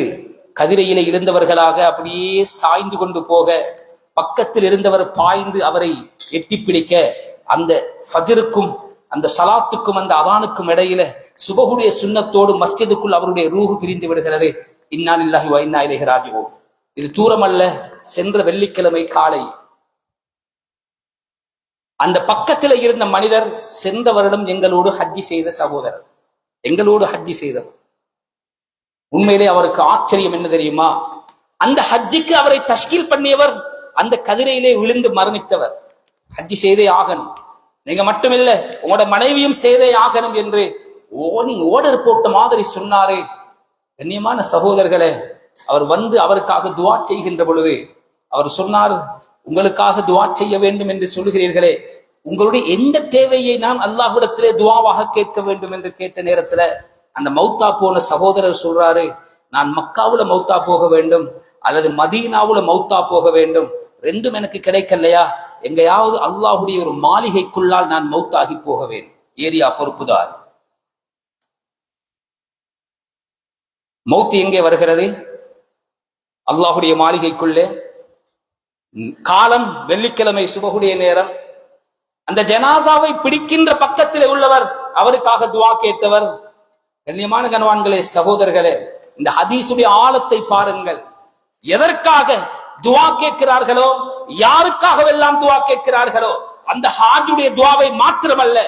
கதிரையிலே இருந்தவர்களாக அப்படியே சாய்ந்து கொண்டு போக, பக்கத்தில் இருந்தவர் பாய்ந்து அவரை எட்டி பிடிக்க, அந்த ஃபஜ்ருக்கும் அந்த ஸலாத்துக்கும் அந்த அவானுக்கும் இடையில சுபகுடைய சுன்னத்தோடு மஸ்ஜிதுக்குள் அவருடைய ரூஹு பிரிந்து விடுகிறது. இன்னா லில்லாஹி வ இன்னா இலைஹி ராஜிஊன். இது தூரமல்ல, சென்ற வெள்ளிக்கிழமை காலை அந்த பக்கத்தில் இருந்த மனிதர் சென்ற வருடம் எங்களோடு ஹஜ்ஜி செய்த சகோதரர், எங்களோடு ஹஜ்ஜி செய்தவர். உண்மையிலே அவருக்கு ஆச்சரியம் என்ன தெரியுமா? அந்த ஹஜ்ஜிக்கு அவரை தஷ்கீல் பண்ணியவர் அந்த கதிரையிலே விழுந்து மரணித்தவர். ஹஜ்ஜி செய்தே ஆகணும், நீங்க மட்டுமில்ல உங்களோட மனைவியும் செய்தே ஆகணும் என்று நீங்க ஓர்டர் போட்ட மாதிரி சொன்னாரே. கண்ணியமான சகோதரர்களே, அவர் வந்து அவருக்காக துஆ செய்கின்ற பொழுது அவர் சொன்னார், உங்களுக்காக துஆ செய்ய வேண்டும் என்று சொல்லுகிறீர்களே, உங்களுடைய எந்த தேவையை நான் அல்லாஹ்விடத்திலே துஆவாக கேட்க வேண்டும் என்று கேட்ட நேரத்துல அந்த மௌத்தா போன சகோதரர் சொல்றாரு, நான் மக்காவுல மௌத்தா போக வேண்டும் அல்லது மதீனாவுல மௌத்தா போக வேண்டும், ரெண்டும் எனக்கு கிடைக்கலையா, எங்கேயாவது அல்லாஹுடைய ஒரு மாளிகைக்குள்ளால் நான் மௌத்தாகி போகவேன். ஏரியா பொறுப்புதார். மௌத்து எங்கே வருகிறது? அல்லாஹுடைய மாளிகைக்குள்ளே. காலம் வெள்ளிக்கிழமை சுபகுடைய நேரம். அந்த ஜனாசாவை பிடிக்கின்ற பக்கத்திலே உள்ளவர் அவருக்காக துஆ கேட்டவர். கண்ணியமான கனவான்களே, சகோதரர்களே, இந்த ஹதீஸுடைய ஆழத்தை பாருங்கள். எதற்காக துஆ கேட்கிறார்களோ, யாருக்காகவெல்லாம் துஆ கேட்கிறார்களோ, அந்த ஹாஜுடைய துஆவை மாத்திரமல்ல,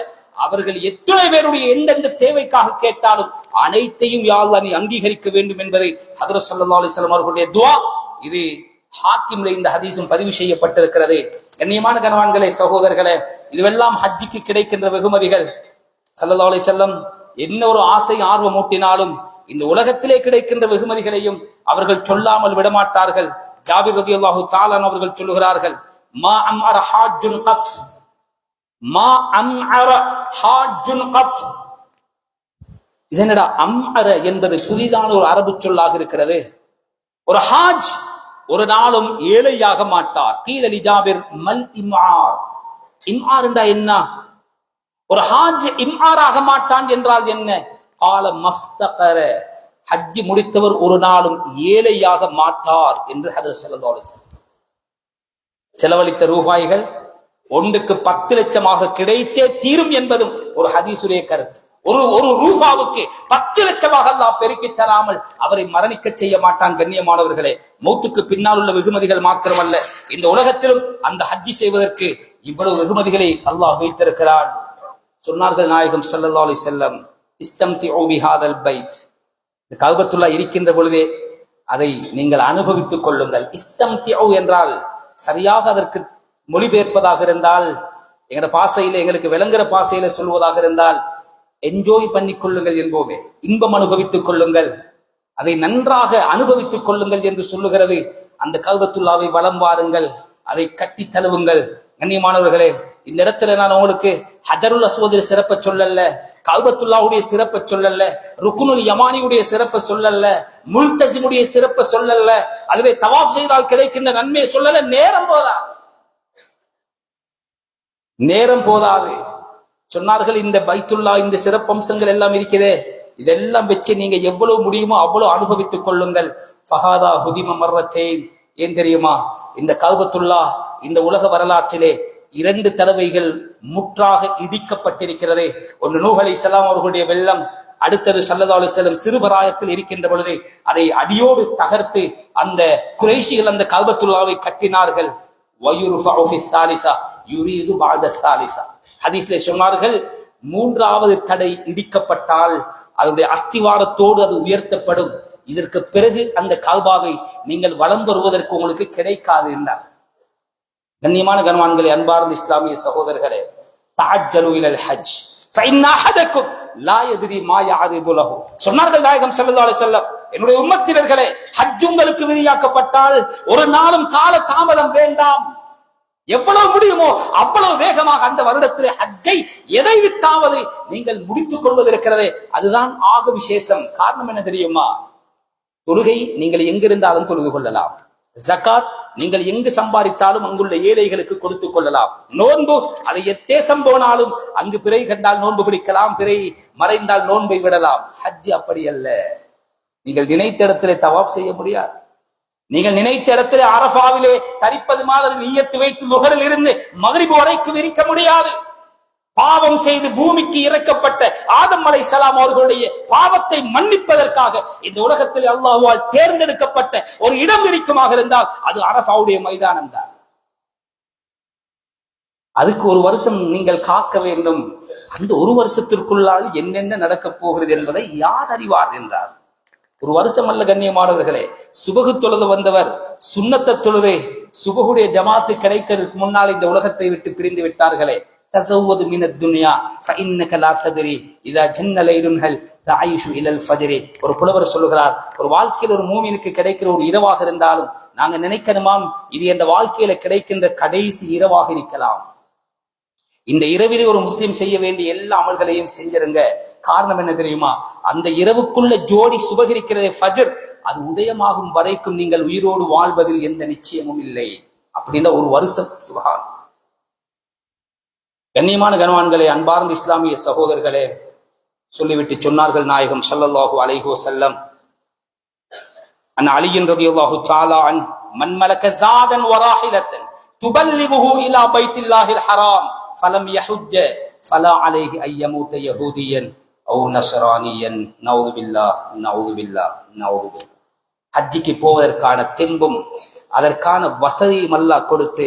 அவர்கள் எத்தனை பேருடைய எந்தெந்த தேவைக்காக கேட்டாலும் அனைத்தையும் யா அல்லாஹ் நீ அங்கீகரிக்க வேண்டும் என்பதை ஹஜ்ரத் ஸல்லல்லாஹு அலைஹி வஸல்லம் அவர்களுடைய துஆ. இது ஹாக்கிம்ல இந்த ஹதீஸும் பதிவு செய்யப்பட்டிருக்கிறது. கண்ணியமான கனவான்களே, சகோதரர்களே, இதுவெல்லாம் ஹஜ்ஜிக்கு கிடைக்கின்ற வெகுமதிகள். ஸல்லல்லாஹு அலைஹி வஸல்லம் என்ன ஒரு ஆசை ஆர்வம் ஊட்டினாலும் இந்த உலகத்திலே கிடைக்கின்ற வெகுமதிகளையும் அவர்கள் சொல்லாமல் விடமாட்டார்கள். ஜாபிர் ரலியல்லாஹு தஆலா அவர்கள் சொல்லுகிறார்கள், மா அம்அர ஹாஜ்ஜுன் கத், மா அம்அர ஹாஜ்ஜுன் கத். இதனடா அம்அர என்பது புதிதான ஒரு அரபு சொல்லாக இருக்கிறது. ஒரு ஹாஜ் ஒரு நாளும் ஏழையாக மாட்டார். கீல லி ஜாபிர் மல் இம்ஆர். இம்ஆர் என்றா என்ன? ஒரு ஹாஜ் இம்ஆராக மாட்டான் என்றால் என்ன? கால மஃப்தகர, ஹஜ் முடித்தவர் ஒரு நாளும் ஏழையாக மாட்டார் என்று ஹஜ்ரத் ஸல்லல்லாஹு அலைஹி வஸல்லம். செலவழித்த ரூபாய்கள் ஒன்றுக்கு 10 லட்சமாக கிடைத்தே தீரும் என்பதும் ஒரு ஹதீஸுடைய கருத்து. ஒரு ஒரு ரூபாவுக்கு 10 லட்சமாக அல்லாஹ் பெருக்கி தராமல் அவரை மரணிக்க செய்ய மாட்டான். கண்ணியமானவர்களே, மௌத்துக்கு பின்னால் உள்ள வெகுமதிகள் மாத்திரமல்ல, இந்த உலகத்திலும் அந்த ஹஜ்ஜி செய்வதற்கு இவ்வளவு வெகுமதிகளை அல்லாஹ் வைத்திருக்கிறான். சொன்னார்கள் நாயகம் ஸல்லல்லாஹு அலைஹி வஸல்லம், இஸ்தம்திஉ பிஹாதல் பைத், இந்த கஅபத்துல்லாஹ் இருக்கின்ற பொழுதே அதை நீங்கள் அனுபவித்துக் கொள்ளுங்கள். இஸ்தம்திஉ என்றால் சரியாக அதற்கு மொழிபெயர்ப்பதாக இருந்தால், எங்கட பாசையில எங்களுக்கு விளங்குற பாசையில சொல்வதாக இருந்தால், என்ஜாய் பண்ணி கொள்ளுங்கள் என்போமே, இன்பம் அனுபவித்துக் கொள்ளுங்கள், அதை நன்றாக அனுபவித்துக் கொள்ளுங்கள் என்று சொல்லுகிறது. அந்த கஅபத்துல்லாவை வலம் வாருங்கள், அதை கட்டி தழுவுங்கள். கண்ணியமானவர்களே, இந்த இடத்துல நான் உங்களுக்கு ஹஜருல் அஸ்வதில் சிறப்பை சொல்லல, கஅபத்துல்லாஹுடைய சிறப்பை சொல்லல, ருக்குனுல் யமானியுடைய சிறப்பை சொல்லல, முல்தஸிமுடைய சிறப்பை சொல்லல, அதுவே தவாப் செய்தால் கிடைக்கின்ற நன்மையை சொல்லல. நேரம் போதாது சொன்னார்கள். இந்த பைத்துல்லா, இந்த சிறப்பம்சங்கள் எல்லாம் இருக்கிறதே, இதெல்லாம் வச்சு நீங்க எவ்வளவு முடியுமோ அவ்வளவு அனுபவித்துக் கொள்ளுங்கள். ஃபஹாதா ஹுதிம மர்ரத்தைன், ஏன் தெரியுமா? இந்த கஅபத்துல்லா இந்த உலக வரலாற்றிலே 2 தடவைகள் முற்றாக இடிக்கப்பட்டிருக்கிறது. ஒன்று நூஹ் அலைஹிஸ்ஸலாம் அவர்களுடைய வெள்ளம், அடுத்தது ஸல்லல்லாஹு அலைஹி வஸல்லம் சிறுபராயத்தில் இருக்கின்ற பொழுது அதை அடியோடு தகர்த்து அந்த குறைஷிகள் அந்த கஅபத்துல்லாவை கட்டினார்கள். வயுர்ஃபஉ ஃபி ஸாலிஸா யுரீது பஅத ஸாலிஸா, ஹதீஸ்ல சொன்னார்கள், 3வது தடை இடிக்கப்பட்டால் அதனுடைய அஸ்திவாரத்தோடு அது உயர்த்தப்படும். இதற்கு பிறகு அந்த கஅபாவை நீங்கள் வலம் வருவதற்கு உங்களுக்கு கிடைக்காது என்றார். கண்ணியமான கண்வான்களே, அன்பார்ந்த இஸ்லாமிய சகோதரர்களே, தஅஜ்ஜலு இலல் ஹஜ் ஃபஇன்ன அஹதக்கும் லா யத்ரி மா யஅரிது லஹு. சொன்னார்கள் நாயகம் ஸல்லல்லாஹு அலைஹி வஸல்லம், என்னுடைய உம்மத்தினர்களே, ஹஜ் உங்களுக்கு விதியாக்கப்பட்டால் ஒரு நாளும் கால தாமதம் வேண்டாம். எவ்வளவு முடியுமோ அவ்வளவு வேகமாக அந்த வருடத்திலே ஹஜ்ஜை எதை வித்தாவது நீங்கள் முடித்துக் கொள்வது இருக்கிறதே, அதுதான் ஆக விசேஷம். காரணம் என்ன தெரியுமா? தொழுகை நீங்கள் எங்கிருந்தாலும் தொழுது கொள்ளலாம். ஜகாத் நீங்கள் எங்கு சம்பாதித்தாலும் அங்குள்ள ஏழைகளுக்கு கொடுத்துக் கொள்ளலாம். நோன்பு, அதை எத்தேசம் போனாலும் அங்கு பிறை கண்டால் நோன்பு பிடிக்கலாம், பிறை மறைந்தால் நோன்பை விடலாம். ஹஜ் அப்படி அல்ல. நீங்கள் நினைத்த இடத்திலே தவாப் செய்ய முடியாது. நீங்கள் நினைத்த இடத்திலே அரஃபாவிலே தரிப்பது மாதிரி நிய்யத்து வைத்து லுஹரில் இருந்து மக்ரிப் வரைக்கும் இருக்க முடியாது. பாவம் செய்து பூமிக்கு இறக்கப்பட்ட ஆதம் அலைஹிஸ்ஸலாம் அவர்களுடைய பாவத்தை மன்னிப்பதற்காக இந்த உலகத்தில் அல்லாஹ்வால் தேர்ந்தெடுக்கப்பட்ட ஒரு இடம் இருக்குமாக இருந்தால் அது அரஃபாவுடைய மைதானம் தான். அதுக்கு ஒரு வருஷம் நீங்கள் காக்க வேண்டும். அந்த ஒரு வருஷத்திற்குள்ளால் என்னென்ன நடக்கப் போகிறது என்பதை யார் அறிவார் என்றார். ஒரு வருஷம் அல்ல கண்ணியமானவர்களே, சுபகு தொழுது வந்தவர் சுன்னத்த தொழுதை சுபகுடைய ஜமாத்து கிடைக்கிறதுக்கு முன்னால் இந்த உலகத்தை விட்டு பிரிந்து விட்டார்களே. தஸவ்வது மினத் துன்யா ஃபஇன்னக லா தத்ரி இதா ஜன்ன லைலுன்ஹல் தஆயிஷு இலல் ஃபஜ்ரி. ஒரு புலவர் சொல்லுகிறார், ஒரு வாழ்க்கையில் ஒரு மூமினுக்கு கிடைக்கிற ஒரு இரவாக இருந்தாலும் நாங்க நினைக்கணுமாம், இது என்ற வாழ்க்கையில கிடைக்கின்ற கடைசி இரவாக இருக்கலாம். இந்த இரவிலே ஒரு முஸ்லிம் செய்ய வேண்டிய எல்லா அமல்களையும் செஞ்சிருங்க. காரணம் என்ன தெரியுமா? அந்த இரவுக்குள்ள ஜோடி சுபகிருக்கிறதே ஃபஜ்ர், அது உதயமாகும் வரைக்கும் நீங்கள் உயிரோடு வாழ்வதில் எந்த நிச்சயமும் இல்லை. அப்படின்ற ஒரு வருஷம். சுபஹான். கண்ணியமான கனவான்களே, அன்பார்ந்த இஸ்லாமிய சகோதரர்களே, சொல்லிவிட்டு சொன்னார்கள் நாயகம் ஸல்லல்லாஹு அலைஹி வஸல்லம், அன் அலியின் ரலியல்லாஹு தஆலா அன் மன் மலக ஸாதன் வ ராஹிலத்தன் துபல்லிகுஹு இலா பைத்தில்லாஹில் ஹராம் ஃபலம் யஹுஜ்ஜ ஃபலா அலைஹி அய்யமூத யஹூதியன் அவ் நஸ்ரானியன். நஊது பில்லாஹ் நஊது பில்லாஹ் நஊது பில்லாஹ். ஹஜ்ஜுக்கு போவதற்கான தெம்பும் அதற்கான வசதியும் அல்லாஹ் கொடுத்து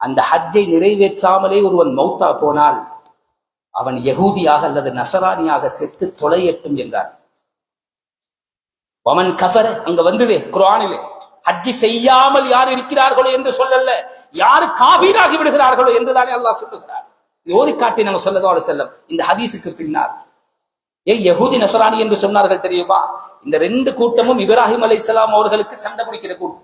அந்த ஹஜ்ஜை நிறைவேற்றாமலே ஒருவன் மௌத்தா போனால் அவன் யஹூதியாக அல்லது நசரானியாக செத்து தொலையட்டும் என்றார். வமன் கஃபர, அங்க வந்தது குர்ஆனிலே, ஹஜ்ஜி செய்யாமல் யார் இருக்கிறார்களோ என்று சொல்லல, யாரு காபீராகி விடுகிறார்களோ என்றுதானே அல்லாஹ் சொல்லுகிறார். ஓதி காட்டி நம்ம ஸல்லல்லாஹு அலைஹி வஸல்லம் இந்த ஹதீஸுக்கு பின்னால் ஏன் யஹூதி நசரானி என்று சொன்னார்கள் தெரியுமா? இந்த 2 கூட்டமும் இப்ராஹிம் அலைஹிஸ்ஸலாம் அவர்களுக்கு சண்டை பிடிக்கிற கூட்டம்.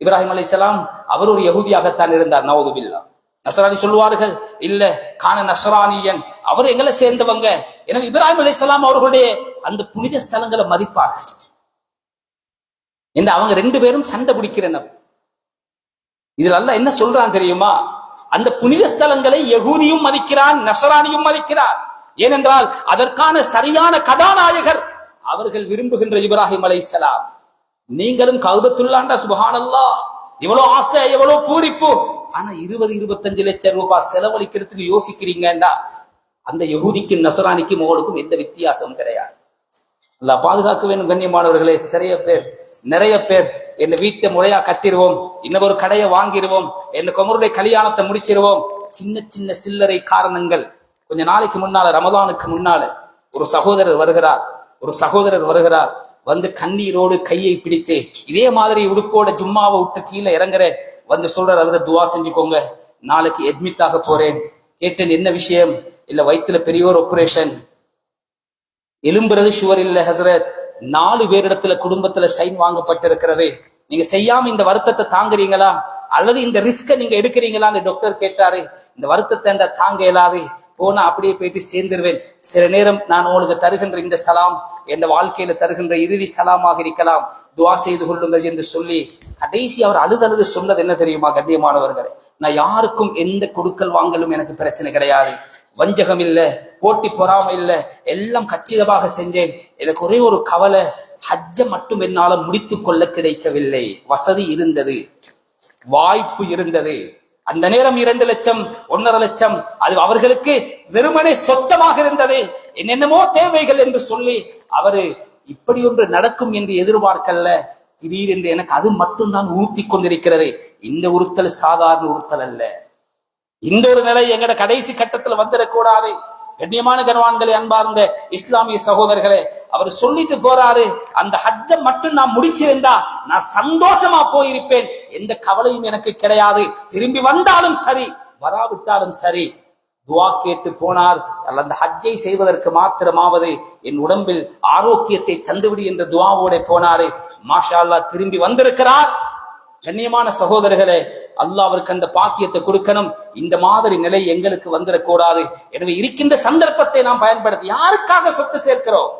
இப்ராஹிம் அலைஹிஸ்ஸலாம் அவர் ஒரு யஹூதியாகத்தான் இருந்தார். நஊது பில்லாஹ். நஸ்ரானி சொல்லுவார்கள், இல்ல கான நஸ்ரானியன், அவர் எங்களை சேர்ந்தவங்க. எனவே இப்ராஹிம் அலைஹிஸ்ஸலாம் அவர்களுடைய அந்த புனித ஸ்தலங்களை மதிப்பார்கள் என்று அவங்க 2 பேரும் சண்டை பிடிக்கிறனர். இதுல அல்லாஹ் என்ன சொல்றான் தெரியுமா? அந்த புனித ஸ்தலங்களை யஹூதியும் மதிக்கிறான், நஸ்ரானியும் மதிக்கிறார். ஏனென்றால் அதற்கான சரியான கதாநாயகர் அவர்கள் விரும்புகின்ற இப்ராஹிம் அலைஹிஸ்ஸலாம். நீங்களும் கஅபத்துல்லாஹ்டா சுப்ஹானல்லாஹ், எவ்வளவு ஆசை, எவ்வளவு பூரிப்பு. ஆனா 20-25 லட்சம் ரூபாய் செலவழிக்கிறதுக்கு யோசிக்கிறீங்கடா. அந்த யஹூதிக்கும் நசரானிக்கும் உங்களுக்கும் எந்த வித்தியாசமும் கிடையாது. அல்லாஹ் பாதுகாக்க வேண்டும். கண்ணியமானவர்களே, நிறைய பேர் என் வீட்டை முறையா கட்டிடுவோம், இன்னொரு கடையை வாங்கிடுவோம், என் குமருடைய கல்யாணத்தை முடிச்சிருவோம், சின்ன சின்ன சில்லறை காரணங்கள். கொஞ்ச நாளைக்கு முன்னால, ரமலானுக்கு முன்னால ஒரு சகோதரர் வருகிறார். வந்து கண்ணீரோடு கையை பிடித்து, இதே மாதிரி உடுப்போட ஜும்மாவை விட்டு கீழே இறங்குற வந்து சொல்றார், அதுல துவா செஞ்சுக்கோங்க, நாளைக்கு அட்மிட் ஆக போறேன். கேட்டேன், என்ன விஷயம்? இல்ல வயிற்றுல பெரிய ஒரு ஆபரேஷன், எலும்புறது ஷுவர் இல்ல ஹசரத், 4 பேரிடத்துல குடும்பத்துல சைன் வாங்கப்பட்டிருக்கிறது, நீங்க செய்யாம இந்த வருத்தத்தை தாங்குறீங்களா அல்லது இந்த ரிஸ்க நீங்க எடுக்கிறீங்களான்னு டாக்டர் கேட்டாரு. இந்த வருத்தத்தை தாங்க இயலாது, போனா அப்படியே போயிட்டு சேர்ந்துருவேன். சில நேரம் நான் உங்களுக்கு தருகின்ற இந்த சலாம் என் வாழ்க்கையில தருகின்ற இறுதி சலாமாக இருக்கலாம், துவா செய்து கொள்ளுங்கள் என்று சொல்லி கடைசி அவர் அழுது சொன்னது என்ன தெரியுமா? கண்ணியமானவர்களே, நான் யாருக்கும் எந்த கொடுக்கல் வாங்கலும் எனக்கு பிரச்சனை கிடையாது, வஞ்சகம் இல்ல, போட்டி பொறாமை இல்ல, எல்லாம் கச்சிதமாக செஞ்சேன். எனக்கு ஒரே ஒரு கவலை, ஹஜ்ஜ மட்டும் என்னால முடித்துக் கொள்ள கிடைக்கவில்லை. வசதி இருந்தது, வாய்ப்பு இருந்தது, அந்த நேரம் 2 லட்சம் 1.5 லட்சம் அது அவர்களுக்கு வெறுமனே சொச்சமாக இருந்தது. என்னென்னமோ தேவைகள் என்று சொல்லி அவரு இப்படி ஒன்று நடக்கும் என்று எதிர்பார்க்கல. திடீரென்று எனக்கு அது மட்டும்தான் ஊத்தி கொண்டிருக்கிறது. இந்த உறுத்தல் சாதாரண உறுத்தல் அல்ல. இந்த ஒரு நிலை எங்கட கடைசி கட்டத்துல வந்துடக்கூடாது. கண்ணியமான கனவான்களே, அன்பார்ந்த இஸ்லாமிய சகோதரர்களே, அவர் சொல்லிட்டு போறாரு, அந்த ஹஜ்ஜ மட்டும் நான் முடிச்சிருந்தா நான் சந்தோஷமா போயிருப்பேன், எந்த கவலையும் எனக்கு கிடையாது, திரும்பி வந்தாலும் சரி வராவிட்டாலும் சரி. துவா கேட்டு போனார். அந்த ஹஜ்ஜை செய்வதற்கு மாத்திரமாவது என் உடம்பில் ஆரோக்கியத்தை தந்துவிடு என்ற துவாவோட போனாரு. மாஷா அல்லாஹ், திரும்பி வந்திருக்கிறார். கண்ணியமான சகோதரர்களே, அல்லாஹ் அவருக்கு அந்த பாக்கியத்தை கொடுக்கணும். இந்த மாதிரி நிலை எங்களுக்கு வந்துடக்கூடாது. எனவே இருக்கின்ற சந்தர்ப்பத்தை நாம் பயன்படுத்தி, யாருக்காக சொத்து சேர்க்கிறோம்?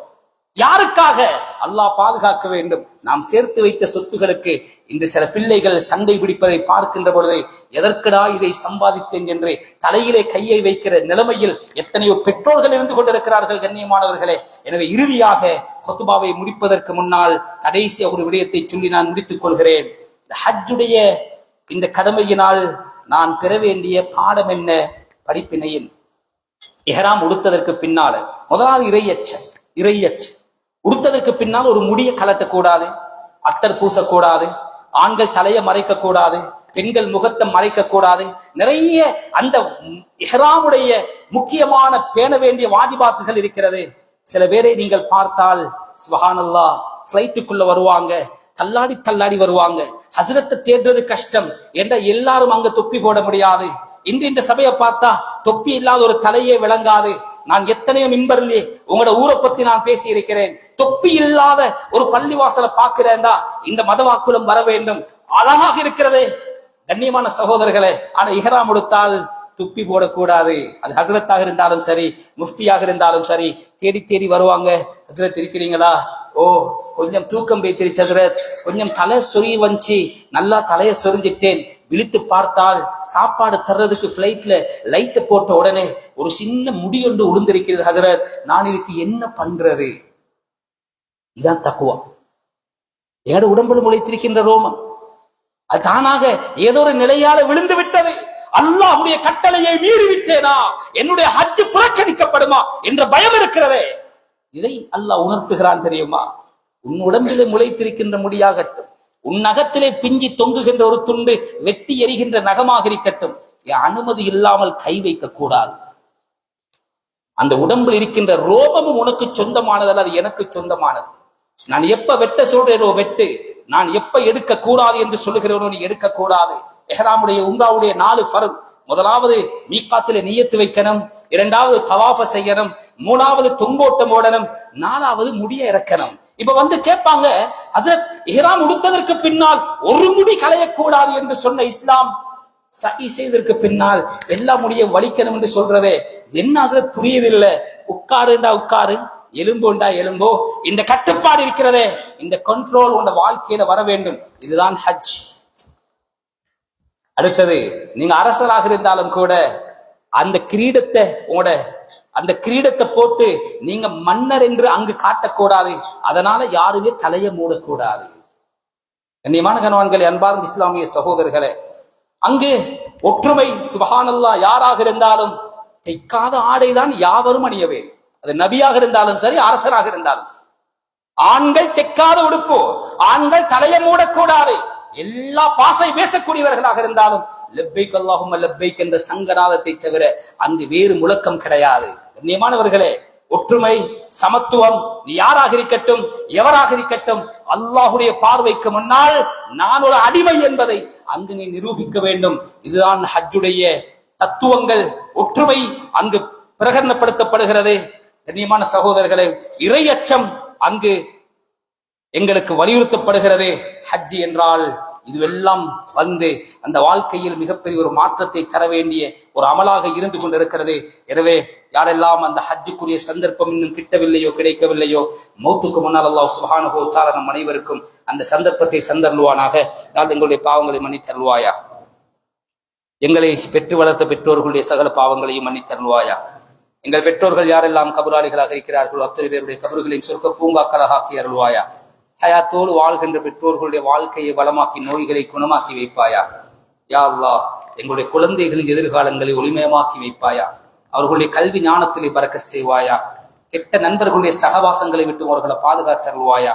யாருக்காக? அல்லாஹ் பாதுகாக்க வேண்டும். நாம் சேர்த்து வைத்த சொத்துகளுக்கு இன்று சில பிள்ளைகள் சண்டை பிடிப்பதை பார்க்கின்ற பொழுது, எதற்கடா இதை சம்பாதித்தேன் என்று தலையிலே கையை வைக்கிற நிலைமையில் எத்தனையோ பெற்றோர்கள் இருந்து கொண்டிருக்கிறார்கள். கண்ணியமானவர்களே, எனவே இறுதியாக குத்பாவை முடிப்பதற்கு முன்னால் கடைசி ஒரு விடயத்தை சொல்லி நான் முடித்துக் கொள்கிறேன். ஹஜ்ஜுடைய இந்த கடமையினால் நான் பெற வேண்டிய பாடம் என்ன? படிப்பினையில் இஹ்ராம் உடுத்ததற்கு பின்னால முதலாவது இறையச்சம். உடுத்ததற்கு பின்னால் ஒரு முடியை கலட்டக்கூடாது, அத்தர் பூசக்கூடாது, ஆண்கள் தலையை மறைக்க கூடாது, பெண்கள் முகத்தை மறைக்க கூடாது. நிறைய அந்த இஹ்ராமுடைய முக்கியமான பேண வேண்டிய வாஜிபாத்துகள் இருக்கிறது. சில பேரை நீங்கள் பார்த்தால் சுப்ஹானல்லாஹ், ஃபிளைட்டுக்குள்ள வருவாங்க, தள்ளாடி வருவாங்க, ஹஸ்ரத்தை தேடுறது கஷ்டம் என்ற எல்லாரும் அங்க தொப்பி போட முடியாது. இன்று இந்த சபையை பார்த்தா தொப்பி இல்லாத ஒரு தலையே விளங்காது. நான் எத்தனையோ மிம்பர்லயே உங்களோட ஊரை பத்தி நான் பேசி இருக்கிறேன். தொப்பி இல்லாத ஒரு பள்ளிவாசலை பார்க்கிறேன்டா, இந்த மதவாக்குலம் வர வேண்டும். அழகாக இருக்கிறதே கண்ணியமான சகோதரர்களே. ஆனா இஹ்ராம் உடுத்தால் துப்பி போடக்கூடாது. அது ஹஸ்ரத்தாக இருந்தாலும் சரி, முஃப்தியாக இருந்தாலும் சரி, தேடி தேடி வருவாங்க. ஹஸ்ரத் இருக்கிறீங்களா? ஓ, கொஞ்சம் தூக்கம் வைத்திருச்சு ஹஸ்ரத், கொஞ்சம் தலை சொறி வந்துச்சு, நல்லா தலையை சொரிஞ்சிட்டேன். விழித்து பார்த்தால் சாப்பாடு தர்றதுக்கு பிளைட்ல லைட்டை போட்ட உடனே ஒரு சின்ன முடி ஒன்று உளுந்திருக்கிறது ஹஸ்ரத், நான் இதுக்கு என்ன பண்றது? இதான் தக்குவா. என்னோட உடம்புல முளைத்திருக்கின்ற ரோமம் அது தானாக ஏதோ ஒரு நிலையால விழுந்து விட்டது. அல்லாஹ்வுடைய கட்டளையை மீறி விட்டேனா, என்னுடைய ஹஜ் புறக்கணிக்கப்படுமா என்ற பயம் இருக்கிறதே. இதை அல்லாஹ் உணர்த்துகிறான் தெரியுமா? உன் உடம்பிலே முளைத்திருக்கின்ற முடியாகட்டும், உன் நகத்திலே பிஞ்சி தொங்குகின்ற ஒரு துண்டு வெட்டி எறிகின்ற நகமாக இருக்கட்டும், என் அனுமதி இல்லாமல் கை வைக்க கூடாது. அந்த உடம்பில் இருக்கின்ற ரோமமும் உனக்கு சொந்தமானதல்ல, அது எனக்கு சொந்தமானது. நான் எப்ப வெட்ட சொல்றேனோ வெட்டு, நான் எப்ப எடுக்க கூடாது என்று சொல்லுகிறேனோ நீ எடுக்க கூடாது. இஹ்ராமுடைய உம்ராவுடைய 4 ஃபர்த். முதலாவது மீகாத்திலே நியத்து வைக்கணும், 2வது தவாஃப செய்யணும், 3வது தொங்கோட்டம் ஓடணும், 4வது முடிய இறக்கணும். இப்ப வந்து கேட்பாங்க, ஹஜ்ரத் இஹ்ராம் உடுத்ததற்கு பின்னால் ஒரு முடி களையக்கூடாது என்று சொன்ன இஸ்லாம், சஹி செய்ததற்கு பின்னால் எல்லா முடியும் வலிக்கணும் என்று சொல்றதே என்ன ஹஜ்ரத்? புரியுதில்லை. உட்காருண்டா உட்காரு, எலும்புண்டா எலும்போ, இந்த கட்டுப்பாடு இருக்கிறதே, இந்த கண்ட்ரோல் உங்க வாழ்க்கையில வர வேண்டும். இதுதான் ஹஜ். அடுத்தது, நீங்க அரசராக இருந்தாலும் கூட அந்த கிரீடத்தை உங்களோட அந்த கிரீடத்தை போட்டு நீங்க மன்னர் என்று அங்கு காட்டக்கூடாது. அதனால யாருமே தலையை மூடக்கூடாது. கண்ணியமான கணவான்களே, அன்பார்ந்த இஸ்லாமிய சகோதரர்களே, அங்கு ஒற்றுமை சுப்ஹானல்லாஹ். யாராக இருந்தாலும் தைக்காத ஆடைதான் யாவரும் அணிய வேண்டும். அது நபியாக இருந்தாலும் சரி, அரசராக இருந்தாலும் சரி. ஆண்கள் தைக்காத உடுப்பு, ஆண்கள் தலையை மூடக்கூடாது. எல்லா பாசை பேசக்கூடியவர்களாக இருந்தாலும் லப்பைக் அல்லாஹும்ம லப்பைக் என்ற சங்கநாதத்தை தவிர அங்கு வேறு முழக்கம் கிடையாது. கண்ணியமானவர்களே, ஒற்றுமை, சமத்துவம், நீ யாராக இருக்கட்டும், எவராக இருக்கட்டும், அல்லாஹுடைய பார்வைக்கு முன்னால் நான் ஒரு அடிமை என்பதை அங்கு நீ நிரூபிக்க வேண்டும். இதுதான் ஹஜ்ஜுடைய தத்துவங்கள். ஒற்றுமை அங்கு பிரகடனப்படுத்தப்படுகிறது. கண்ணியமான சகோதரர்களே, இறையச்சம் அங்கு எங்களுக்கு வலியுறுத்தப்படுகிறது. ஹஜ் என்றால் இதுவெல்லாம் வந்து அந்த வாழ்க்கையில் மிகப்பெரிய ஒரு மாற்றத்தை தர வேண்டிய ஒரு அமலாக இருந்து கொண்டிருக்கிறது. எனவே யாரெல்லாம் அந்த ஹஜ்ஜுக்குரிய சந்தர்ப்பம் இன்னும் கிட்டவில்லையோ, கிடைக்கவில்லையோ, மௌத்துக்கு முன்னால் அல்லாஹ் சுப்ஹானஹு வ தஆலா நம் அனைவருக்கும் அந்த சந்தர்ப்பத்தை தந்தருள்வானாக. யாழ் எங்களுடைய பாவங்களை மன்னித்தருள்வாயா. எங்களை பெற்று வளர்த்த பெற்றோர்களுடைய சகல பாவங்களையும் மன்னித்தருள்வாயா. எங்கள் பெற்றோர்கள் யாரெல்லாம் கபராளிகளாக இருக்கிறார்களோ அத்தனை பேருடைய கபறுகளையும் சொர்க்க பூங்காக்களாக ஆக்கி அருள்வாயா. ஹயாத்தோடு வாழ்கின்ற பெற்றோர்களுடைய வாழ்க்கையை வளமாக்கி நோய்களை குணமாக்கி வைப்பாயா. யா அல்லாஹ், எங்களுடைய குழந்தைகளின் எதிர்காலங்களை ஒளிமயமாக்கி வைப்பாயா. அவர்களுடைய கல்வி ஞானத்திலே பறக்க செய்வாயா. கெட்ட நண்பர்களுடைய சகவாசங்களை விட்டு அவர்களை பாதுகாத்தருள்வாயா.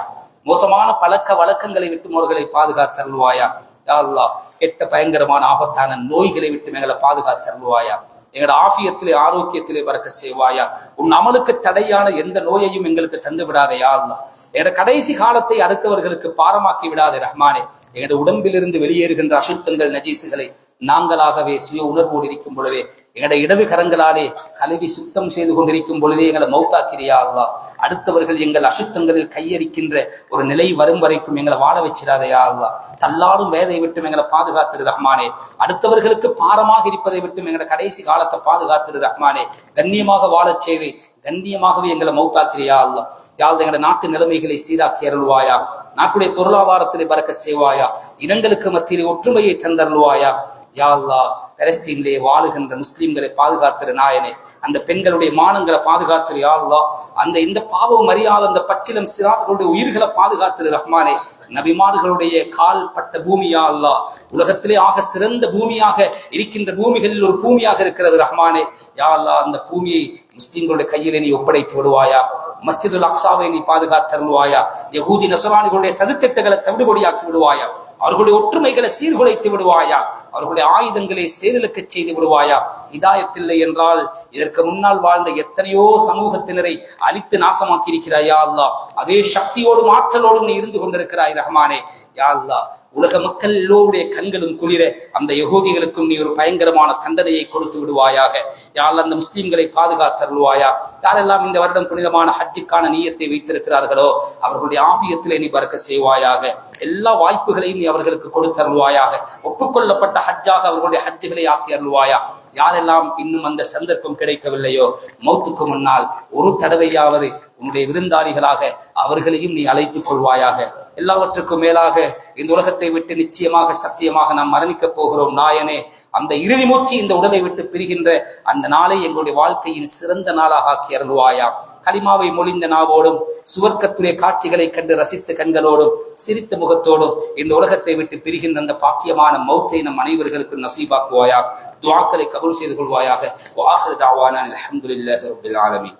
மோசமான பழக்க வழக்கங்களை விட்டு அவர்களை பாதுகாத்தருள்வாயா. யா அல்லாஹ், கெட்ட பயங்கரமான ஆபத்தான நோய்களை விட்டு எங்களை பாதுகாத்தருள்வாயா. எங்களோட ஆஃபியத்திலே ஆரோக்கியத்திலே பறக்க செய்வாயா. உன் அமலுக்கு தடையான எந்த நோயையும் எங்களுக்கு தந்து விடாதே யா அல்லாஹ். எங்களோட கடைசி காலத்தை அடுத்தவர்களுக்கு பாரமாக்கி விடாதே ரஹ்மானே. எங்களுடைய உடம்பிலிருந்து வெளியேறுகின்ற அசுத்தங்கள், நஜீசுகளை நாங்களாகவே சுய உணர்வோடு இருக்கும் பொழுதே, எங்களுடைய இடது கரங்களாலே கழுவி சுத்தம் செய்து கொண்டிருக்கும் பொழுதே எங்களை மௌத்தாக்கிறியா அல்லாஹ். அடுத்தவர்கள் எங்கள் அசுத்தங்களில் கையரிக்கின்ற ஒரு நிலை வரும் வரைக்கும் எங்களை வாழ வச்சிடாதையா அல்லாஹ். தள்ளாடும் வேதை விட்டும் எங்களை பாதுகாத்திரு ரஹ்மானே. அடுத்தவர்களுக்கு பாரமாக இருப்பதை விட்டும் எங்களை கடைசி காலத்தை பாதுகாத்திரு ரஹ்மானே. கண்ணியமாக வாழச் செய்து கண்ணியமாகவே எங்களை மௌத்தாக்கிறியா அல்லாஹ். யாவது எங்களை நாட்டு நிலைமைகளை சீராக்கி அருள்வாயா. நாட்டுடைய பொருளாதாரத்திலே பறக்க செய்வாயா. இனங்களுக்கு மத்தியிலே ஒற்றுமையை தந்தருள்வாயா. யா அல்லாஹ், பலஸ்தீனிலே வாழுகின்ற முஸ்லிம்களை பாதுகாத்திரு நாயனே. அந்த பெண்களுடைய மானங்களை பாதுகாத்திரு யா அல்லாஹ். அந்த இந்த பாவம் அறியாத அந்த பச்சிலம் சிறார்களுடைய உயிர்களை பாதுகாத்திரு ரஹ்மானே. நபிமார்களுடைய கால் பட்ட பூமியா அல்லாஹ், உலகத்திலே ஆக சிறந்த பூமியாக இருக்கின்ற பூமிகளில் ஒரு பூமியாக இருக்கிறது ரஹ்மானே. யா அல்லாஹ், அந்த பூமியை முஸ்லிம்களுடைய கையிலே நீ ஒப்படைத்து விடுவாயா. மஸ்ஜிதுல் அக்ஸாவை நீ பாதுகாத்தருள்வாயா. யகூதி நஸ்ரானிகளுடைய சதித்திட்டங்களை தவிடுபடியாக்கி விடுவாயா. அவர்களுடைய ஒற்றுமைகளை சீர்குலைத்து விடுவாயா. அவர்களுடைய ஆயுதங்களை செயலுக்கு செய்து விடுவாயா. ஹிதாயத்தில்லை என்றால் இதற்கு முன்னால் வாழ்ந்த எத்தனையோ சமூகத்தினரை அழித்து நாசமாக்கி இருக்கிறாயா அல்லாஹ். அதே சக்தியோடும் ஆற்றலோடும் நீ இருந்து கொண்டிருக்கிறாய் ரஹ்மானே. யா அல்லாஹ், உலக மக்கள் எல்லோருடைய கண்களும் குளிர அந்த யகூதிகளுக்கும் நீ ஒரு பயங்கரமான தண்டனையை கொடுத்து விடுவாயாக. யாழ் அந்த முஸ்லிம்களை பாதுகாத்தருள்வாயா. யாரெல்லாம் இந்த வருடம் புனிதமான ஹஜ்ஜுக்கான நீயத்தை வைத்திருக்கிறார்களோ அவர்களுடைய ஆபியத்திலே நீ பறக்க செய்வாயாக. எல்லா வாய்ப்புகளையும் நீ அவர்களுக்கு கொடுத்தருள்வாயாக. ஒப்புக்கொள்ளப்பட்ட ஹஜ்ஜாக அவர்களுடைய ஹஜ்ஜுகளை ஆக்கி அருள்வாயா. யாரெல்லாம் இன்னும் அந்த சந்தர்ப்பம் கிடைக்கவில்லையோ, மௌத்துக்கு முன்னால் ஒரு தடவையாவது உன்னுடைய விருந்தாளிகளாக அவர்களையும் நீ அழைத்துக் கொள்வாயாக. எல்லாவற்றுக்கும் மேலாக இந்த உலகத்தை விட்டு நிச்சயமாக சத்தியமாக நாம் மரணிக்கப் போகிறோம் நாயனே. அந்த இறுதி மூச்சு இந்த உடலை விட்டு பிரிகின்ற அந்த நாளை எங்களுடைய வாழ்க்கையின் சிறந்த நாளாக ஆக்கி அருள்வாயா. கலிமாவை மொழிந்த நாவோடும் சுவர்க்கத்துடைய காட்சிகளை கண்டு ரசித்த கண்களோடும் சிரித்த முகத்தோடும் இந்த உலகத்தை விட்டு பிரிகின்ற அந்த பாக்கியமான மௌத்தை நம் அனைவர்களுக்கு நசீபாக்குவாயா. துஆக்களை கபூல் செய்து கொள்வாயாக. வஆகிரு தஅவானா அல்ஹம்துலில்லாஹி ரப்பில் ஆலமீன்.